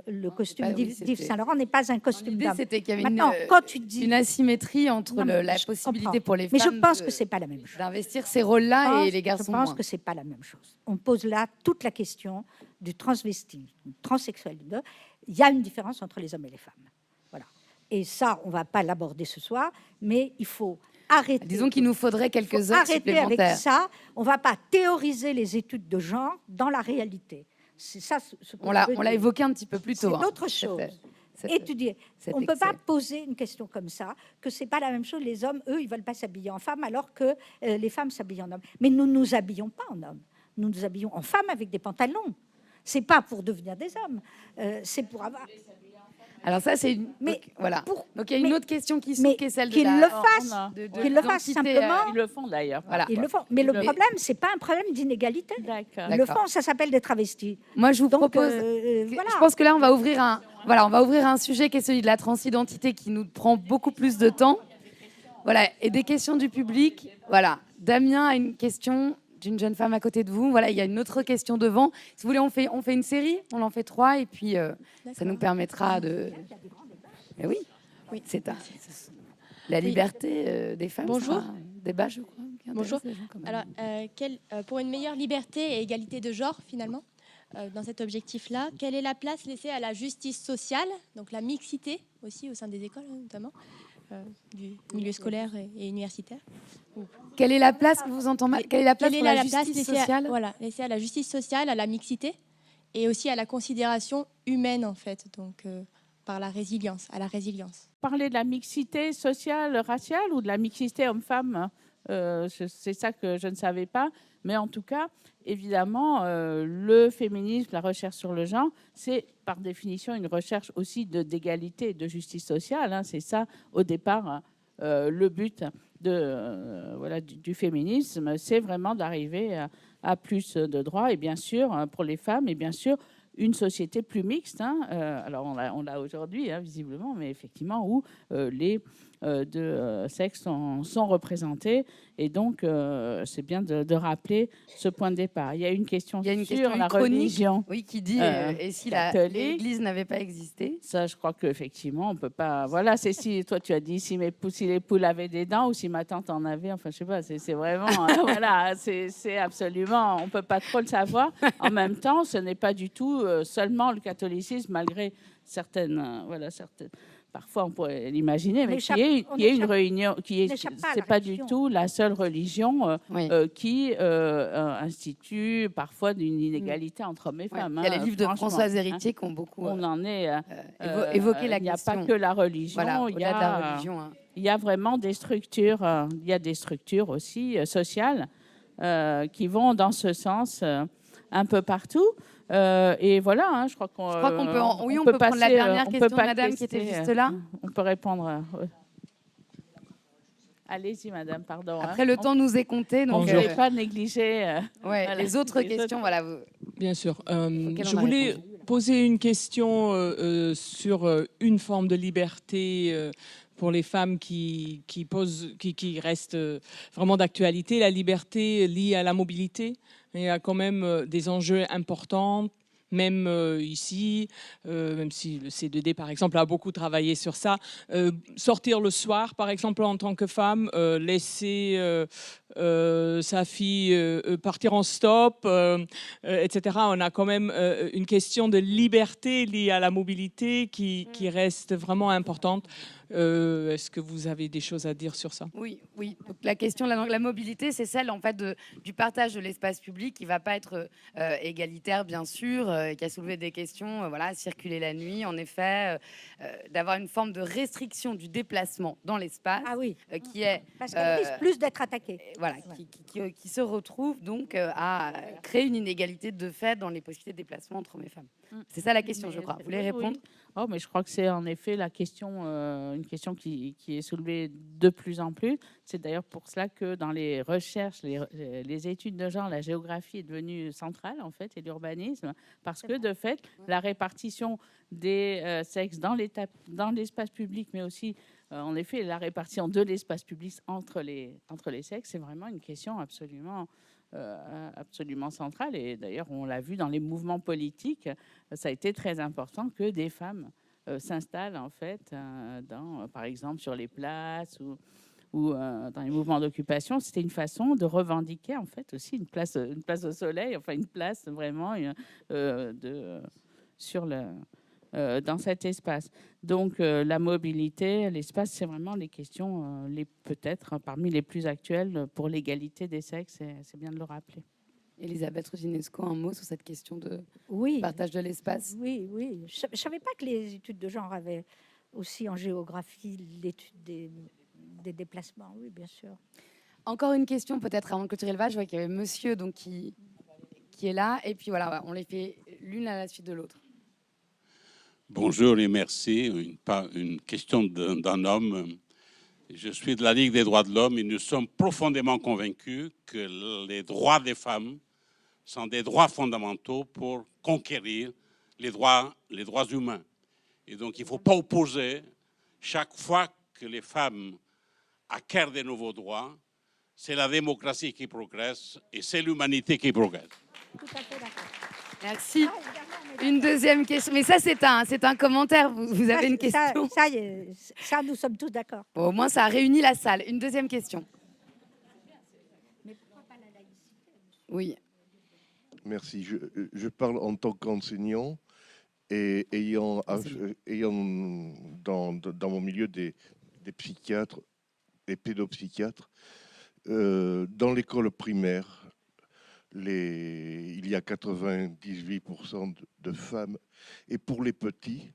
le costume bah oui, d'Yves c'était- Saint-Laurent n'est pas un costume L'idée, d'homme. c'était qu'il y avait Maintenant, quand tu dis... une asymétrie entre Non, mais la je possibilité comprends. pour les Mais femmes je pense que c'est pas la même chose. d'investir ces rôles-là et les garçons Je pense moins. que c'est pas la même chose. On pose là toute la question du transvestisme, du transsexualisme. Il y a une différence entre les hommes et les femmes. Voilà. Et ça, on va pas l'aborder ce soir, mais il faut arrêter. Disons qu'il nous faudrait Il faut quelques heures arrêter avec supplémentaires. ça. On va pas théoriser les études de genre dans la réalité. C'est ça ce que On je l'a veux dire. évoqué un petit peu plus C'est tôt. hein, d'autres cette- choses. cette- Étudier. cet On ne peut pas excès. poser une question comme ça, que c'est pas la même chose. Les hommes, eux, ils veulent pas s'habiller en femme, alors que les femmes s'habillent en homme. Mais nous nous habillons pas en homme. Nous nous habillons en femme avec des pantalons. C'est pas pour devenir des hommes. C'est pour avoir. Alors ça, c'est une... Mais donc, voilà. pour- Donc il y a une mais- autre question qui mais s'ouvre, qui est celle de qu'ils la... le fassent. de Qu'ils le fassent l'identité, simplement. Ils le font d'ailleurs. Voilà. Ils le font. Mais le Le- problème, c'est pas un problème d'inégalité. D'accord. Ils le D'accord. font, ça s'appelle des travestis. Moi, je vous Donc, propose... voilà. Je pense que là, on va ouvrir un sujet qui est celui de la transidentité qui nous prend beaucoup plus de temps. Voilà, et des questions du public. Voilà, Damien a une question d'une jeune femme à côté de vous. Voilà, il y a une autre question devant. Si vous voulez, on fait une série, on en fait 3 et puis ça nous permettra de. Mais oui, c'est la liberté des femmes. Bonjour. c'est un débat, je crois. qui intéresse Bonjour. les gens quand même. Alors, pour une meilleure liberté et égalité de genre, finalement, dans cet objectif-là, quelle est la place laissée à la justice sociale, donc la mixité aussi au sein des écoles, hein, notamment, du milieu scolaire et universitaire. Quelle est la place que vous entendez Quelle est la place Quelle pour est la place justice laissée sociale voilà, laissée à la justice sociale, à la mixité et aussi à la considération humaine, en fait, donc par la résilience, à la résilience. Parler de la mixité sociale, raciale ou de la mixité homme-femme, c'est ça que je ne savais pas. Mais en tout cas, évidemment, le féminisme, la recherche sur le genre, c'est par définition une recherche aussi d'égalité et de justice sociale. Hein. C'est ça, au départ, le but du féminisme, c'est vraiment d'arriver à plus de droits, et bien sûr, pour les femmes, et bien sûr, une société plus mixte. Hein. Alors, on l'a aujourd'hui, hein, visiblement, mais effectivement, où les deux sexes sont représentés. Et donc, c'est bien de rappeler ce point de départ. Il y a une question sur la religion. Oui, qui dit et si l'Église n'avait pas existé? Ça, je crois qu'effectivement, on ne peut pas... Voilà, c'est si... Toi, tu as dit si les poules avaient des dents ou si ma tante en avait. Enfin, je ne sais pas, c'est vraiment... voilà, c'est absolument... On ne peut pas trop le savoir. En même temps, ce n'est pas du tout seulement le catholicisme, malgré certaines... Parfois, on pourrait l'imaginer, mais qui est une réunion, c'est pas du tout la seule religion qui institue parfois une inégalité entre hommes et femmes. Il y a les livres de Françoise Héritier qui ont beaucoup on en est, évoqué la question. Il n'y a pas que la religion. Voilà, il y a vraiment des structures. Il y a des structures aussi sociales qui vont dans ce sens un peu partout. Et voilà, hein, je crois qu'on peut prendre la dernière question, madame, qui était juste là. On peut répondre. Allez-y, madame, pardon. Après, le temps nous est compté. Donc, je ne vais pas négliger les autres questions. Voilà. Bien sûr. Je voulais poser une question sur une forme de liberté pour les femmes qui restent vraiment d'actualité, la liberté liée à la mobilité. Il y a quand même des enjeux importants, même ici, même si le C2D, par exemple, a beaucoup travaillé sur ça. Sortir le soir, par exemple, en tant que femme, laisser sa fille partir en stop, etc. On a quand même une question de liberté liée à la mobilité qui reste vraiment importante. Est-ce que vous avez des choses à dire sur ça? Oui. Donc, la question de la mobilité, c'est celle en fait du partage de l'espace public qui ne va pas être égalitaire, bien sûr, qui a soulevé des questions, circuler la nuit, en effet, d'avoir une forme de restriction du déplacement dans l'espace, qui est... Parce qu'elle risque plus d'être attaquée. Voilà, qui se retrouve donc à créer une inégalité de fait dans les possibilités de déplacement entre hommes et femmes. C'est ça la question, je crois. Vous voulez répondre? Oh, mais je crois que c'est en effet la question, une question qui est soulevée de plus en plus. C'est d'ailleurs pour cela que dans les recherches, les études de genre, la géographie est devenue centrale en fait, et l'urbanisme, parce que de fait, la répartition des sexes dans l'espace public, mais aussi en effet la répartition de l'espace public entre les sexes, c'est vraiment une question absolument centrale. Et d'ailleurs, on l'a vu dans les mouvements politiques, ça a été très important que des femmes s'installent en fait, par exemple sur les places ou dans les mouvements d'occupation. C'était une façon de revendiquer en fait aussi une place au soleil, enfin une place vraiment dans cet espace. Donc la mobilité, l'espace, c'est vraiment les questions peut-être parmi les plus actuelles pour l'égalité des sexes, c'est bien de le rappeler. Elisabeth Ruzinesco, un mot sur cette question de partage de l'espace? Oui. Je ne savais pas que les études de genre avaient aussi en géographie l'étude des déplacements. Oui, bien sûr. Encore une question peut-être avant de clôturer le débat. Je vois qu'il y avait monsieur donc, qui est là. Et puis voilà, on les fait l'une à la suite de l'autre. Bonjour et merci. Une question d'un homme. Je suis de la Ligue des droits de l'homme et nous sommes profondément convaincus que les droits des femmes sont des droits fondamentaux pour conquérir les droits humains. Et donc, il ne faut pas opposer chaque fois que les femmes acquièrent de nouveaux droits, c'est la démocratie qui progresse et c'est l'humanité qui progresse. Tout à fait d'accord. Merci. Une deuxième question. Mais ça, c'est un commentaire. Vous avez une question? Ça, nous sommes tous d'accord. Bon, au moins, ça a réuni la salle. Une deuxième question. Mais pourquoi pas la laïcité? Oui. Merci. Je parle en tant qu'enseignant et ayant dans mon milieu des psychiatres et pédopsychiatres. Dans l'école primaire, il y y a 98% de femmes. Et pour les petits,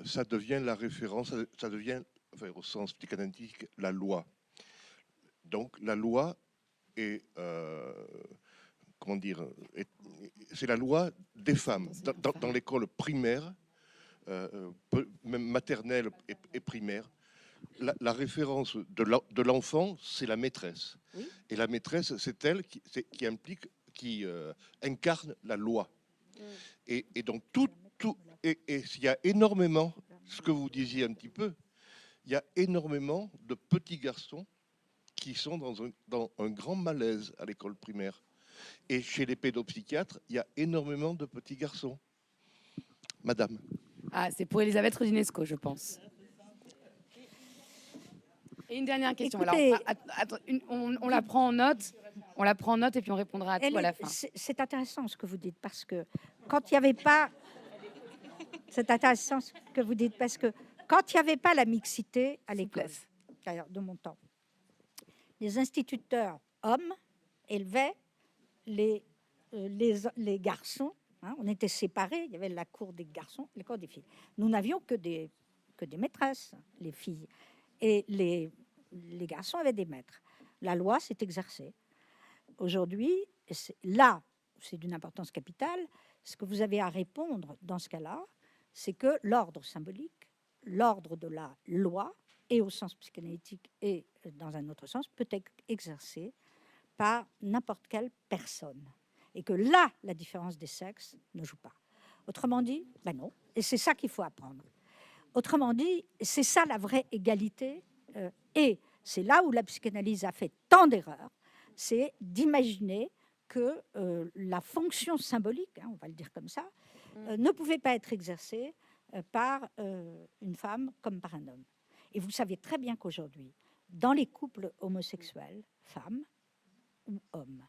ça devient la référence, ça devient, enfin, au sens psychanalytique, la loi. Donc la loi est, comment dire, c'est la loi des femmes. Dans l'école primaire, même maternelle et primaire, la référence de l'enfant, c'est la maîtresse. Oui. Et la maîtresse, c'est elle qui incarne la loi. Et donc et il y a énormément, ce que vous disiez un petit peu, il y a énormément de petits garçons qui sont dans un grand malaise à l'école primaire. Et chez les pédopsychiatres, il y a énormément de petits garçons. Madame. Ah, c'est pour Elisabeth Rodinesco, je pense. Et une dernière question. Écoutez, alors, on la prend en note. On la prend en note et puis on répondra à tout à la fin. C'est intéressant ce que vous dites parce que quand il n'y avait pas... C'est intéressant ce que vous dites parce que quand il n'y avait pas la mixité à l'école, de mon temps, les instituteurs hommes élevaient les garçons. Hein, on était séparés. Il y avait la cour des garçons, la cour des filles. Nous n'avions que des maîtresses, les filles. Et les garçons avaient des maîtres. La loi s'est exercée. Aujourd'hui, là, c'est d'une importance capitale. Ce que vous avez à répondre dans ce cas-là, c'est que l'ordre symbolique, l'ordre de la loi, et au sens psychanalytique et dans un autre sens, peut être exercé par n'importe quelle personne. Et que là, la différence des sexes ne joue pas. Autrement dit, ben non. Et c'est ça qu'il faut apprendre. Autrement dit, c'est ça la vraie égalité. Et c'est là où la psychanalyse a fait tant d'erreurs, c'est d'imaginer que la fonction symbolique, hein, on va le dire comme ça, ne pouvait pas être exercée par une femme comme par un homme. Et vous savez très bien qu'aujourd'hui, dans les couples homosexuels, femmes ou hommes,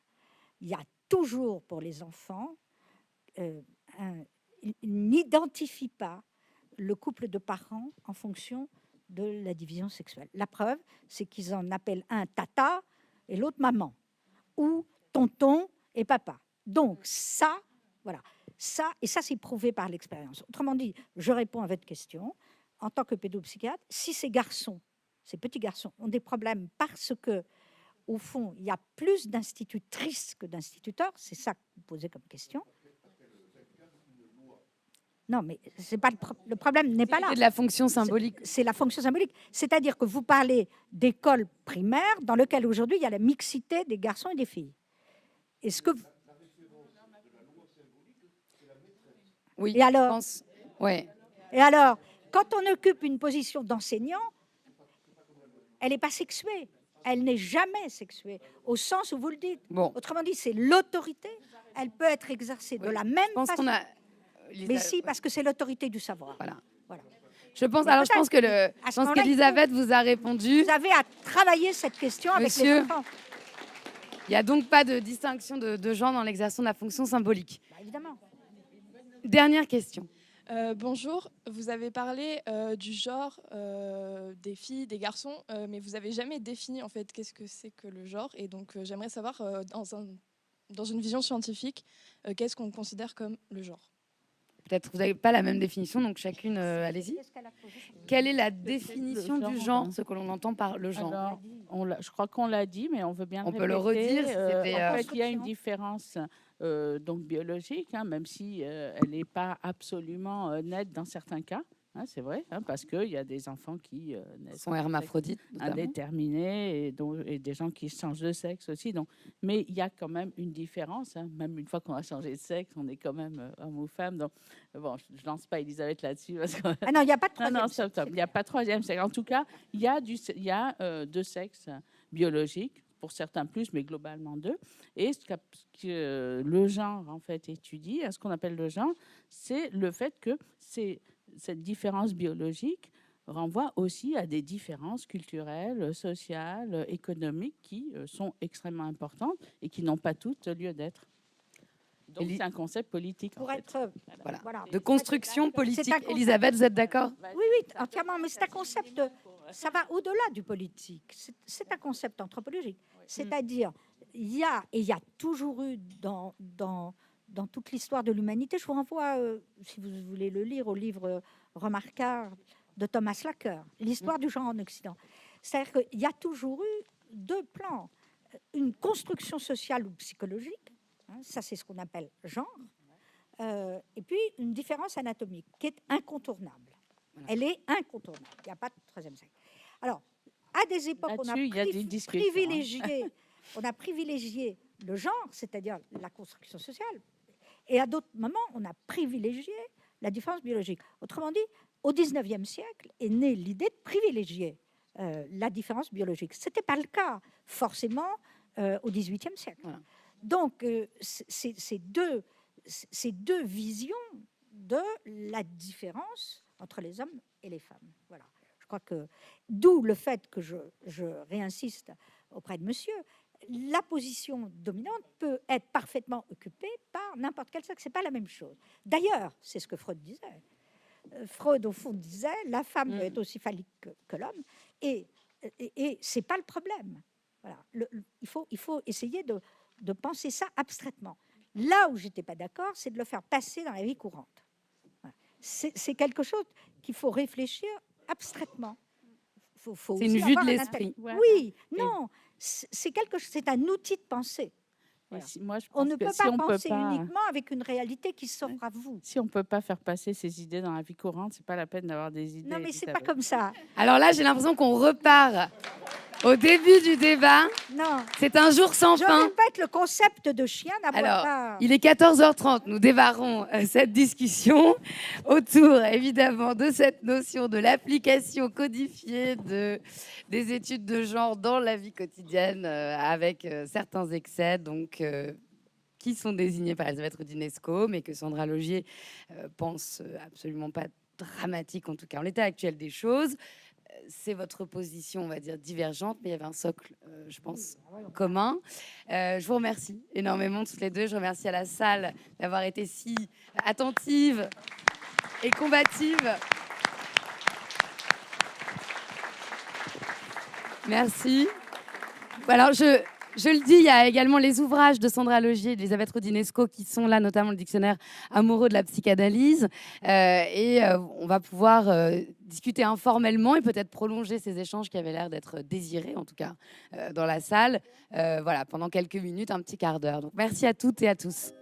il y a toujours pour les enfants, ils n'identifient pas le couple de parents en fonction de la division sexuelle. La preuve, c'est qu'ils en appellent un tata et l'autre maman, ou tonton et papa. Donc ça, voilà, ça c'est prouvé par l'expérience. Autrement dit, je réponds à votre question, en tant que pédopsychiatre, si ces petits garçons ont des problèmes parce que, au fond, il y a plus d'institutrices que d'instituteurs, c'est ça que vous posez comme question. Non, mais c'est pas le problème n'est pas là. C'est de la fonction symbolique. C'est la fonction symbolique. C'est-à-dire que vous parlez d'école primaire dans lequel aujourd'hui il y a la mixité des garçons et des filles. Est-ce que oui, et alors, je pense. Ouais. Et alors, quand on occupe une position d'enseignant, elle n'est pas sexuée. Elle n'est jamais sexuée, au sens où vous le dites. Bon. Autrement dit, c'est l'autorité. Elle peut être exercée de la même façon. Mais si, parce que c'est l'autorité du savoir. Voilà. Voilà. Je pense qu'Elisabeth vous a répondu. Vous avez à travailler cette question avec les enfants. Il n'y a donc pas de distinction de genre dans l'exercice de la fonction symbolique. Bah, évidemment. Dernière question. Bonjour, vous avez parlé du genre des filles, des garçons, mais vous n'avez jamais défini en fait qu'est-ce que c'est que le genre. Et donc j'aimerais savoir, dans une vision scientifique, qu'est-ce qu'on considère comme le genre. Peut-être vous n'avez pas la même définition, donc chacune, allez-y. Quelle est la définition du genre, ce que l'on entend par le genre? Alors, je crois qu'on l'a dit, mais on veut bien on peut le redire. En fait, il y a une différence donc biologique, hein, même si elle n'est pas absolument nette dans certains cas. Hein, c'est vrai, hein, parce qu'il y a des enfants qui sont hermaphrodites, indéterminés, et des gens qui changent de sexe aussi. Donc, mais il y a quand même une différence. Hein, même une fois qu'on a changé de sexe, on est quand même homme ou femme. Donc, bon, je ne lance pas Elisabeth là-dessus. Parce que... Ah non, il n'y a pas de troisième sexe. Il n'y a pas de troisième sexe. En tout cas, il y a deux sexes biologiques. Pour certains plus, mais globalement deux. Et ce que le genre, en fait, étudie, ce qu'on appelle le genre, c'est le fait que cette différence biologique renvoie aussi à des différences culturelles, sociales, économiques qui sont extrêmement importantes et qui n'ont pas toutes lieu d'être. Donc, c'est un concept politique. Pour être voilà. De construction politique. Elisabeth, vous êtes d'accord? Oui, entièrement. Mais c'est un concept, ça va au-delà du politique. C'est un concept anthropologique. C'est-à-dire, il y a toujours eu dans toute l'histoire de l'humanité, je vous renvoie, si vous voulez le lire, au livre remarquable de Thomas Lacker, L'histoire du genre en Occident. C'est-à-dire qu'il y a toujours eu deux plans, une construction sociale ou psychologique, hein, ça c'est ce qu'on appelle genre, et puis une différence anatomique qui est incontournable. Elle est incontournable, il n'y a pas de troisième siècle. Alors, à des époques, on a privilégié le genre, c'est-à-dire la construction sociale, et à d'autres moments, on a privilégié la différence biologique. Autrement dit, au XIXe siècle est née l'idée de privilégier la différence biologique. Ce n'était pas le cas, forcément, au XVIIIe siècle. Voilà. Donc, ces deux visions de la différence entre les hommes et les femmes. Voilà. Je crois que, d'où le fait que je réinsiste auprès de monsieur, la position dominante peut être parfaitement occupée par n'importe quel sexe. Ce n'est pas la même chose. D'ailleurs, c'est ce que Freud disait. Freud, au fond, disait la femme est aussi phallique que l'homme, et ce n'est pas le problème. Voilà. Il faut essayer de penser ça abstraitement. Là où je n'étais pas d'accord, c'est de le faire passer dans la vie courante. Voilà. C'est quelque chose qu'il faut réfléchir abstraitement. C'est une vue de l'esprit. Oui, non, c'est un outil de pensée. Voilà. Moi, je pense on ne peut pas penser peut pas... uniquement avec une réalité qui s'offre à vous. Si on ne peut pas faire passer ces idées dans la vie courante, c'est pas la peine d'avoir des idées. Non, mais c'est pas comme ça. Alors là, j'ai l'impression qu'on repart au début du débat. Non. C'est un jour sans fin. Je répète, le concept de chien n'aborde Alors, pas. il est 14h30. Nous démarrons cette discussion autour, évidemment, de cette notion de l'application codifiée des études de genre dans la vie quotidienne, avec certains excès, donc, qui sont désignés par Elisabeth Roudinesco, mais que Sandra Logier pense absolument pas dramatique, en tout cas en l'état actuel des choses. C'est votre position, on va dire, divergente, mais il y avait un socle, je pense, commun. Je vous remercie énormément toutes les deux. Je remercie à la salle d'avoir été si attentive et combative. Merci. Alors, je le dis, il y a également les ouvrages de Sandra Logier et d'Elisabeth Roudinesco qui sont là, notamment le dictionnaire amoureux de la psychanalyse. On va pouvoir discuter informellement et peut-être prolonger ces échanges qui avaient l'air d'être désirés, en tout cas, dans la salle. Voilà, pendant quelques minutes, un petit quart d'heure. Donc, merci à toutes et à tous.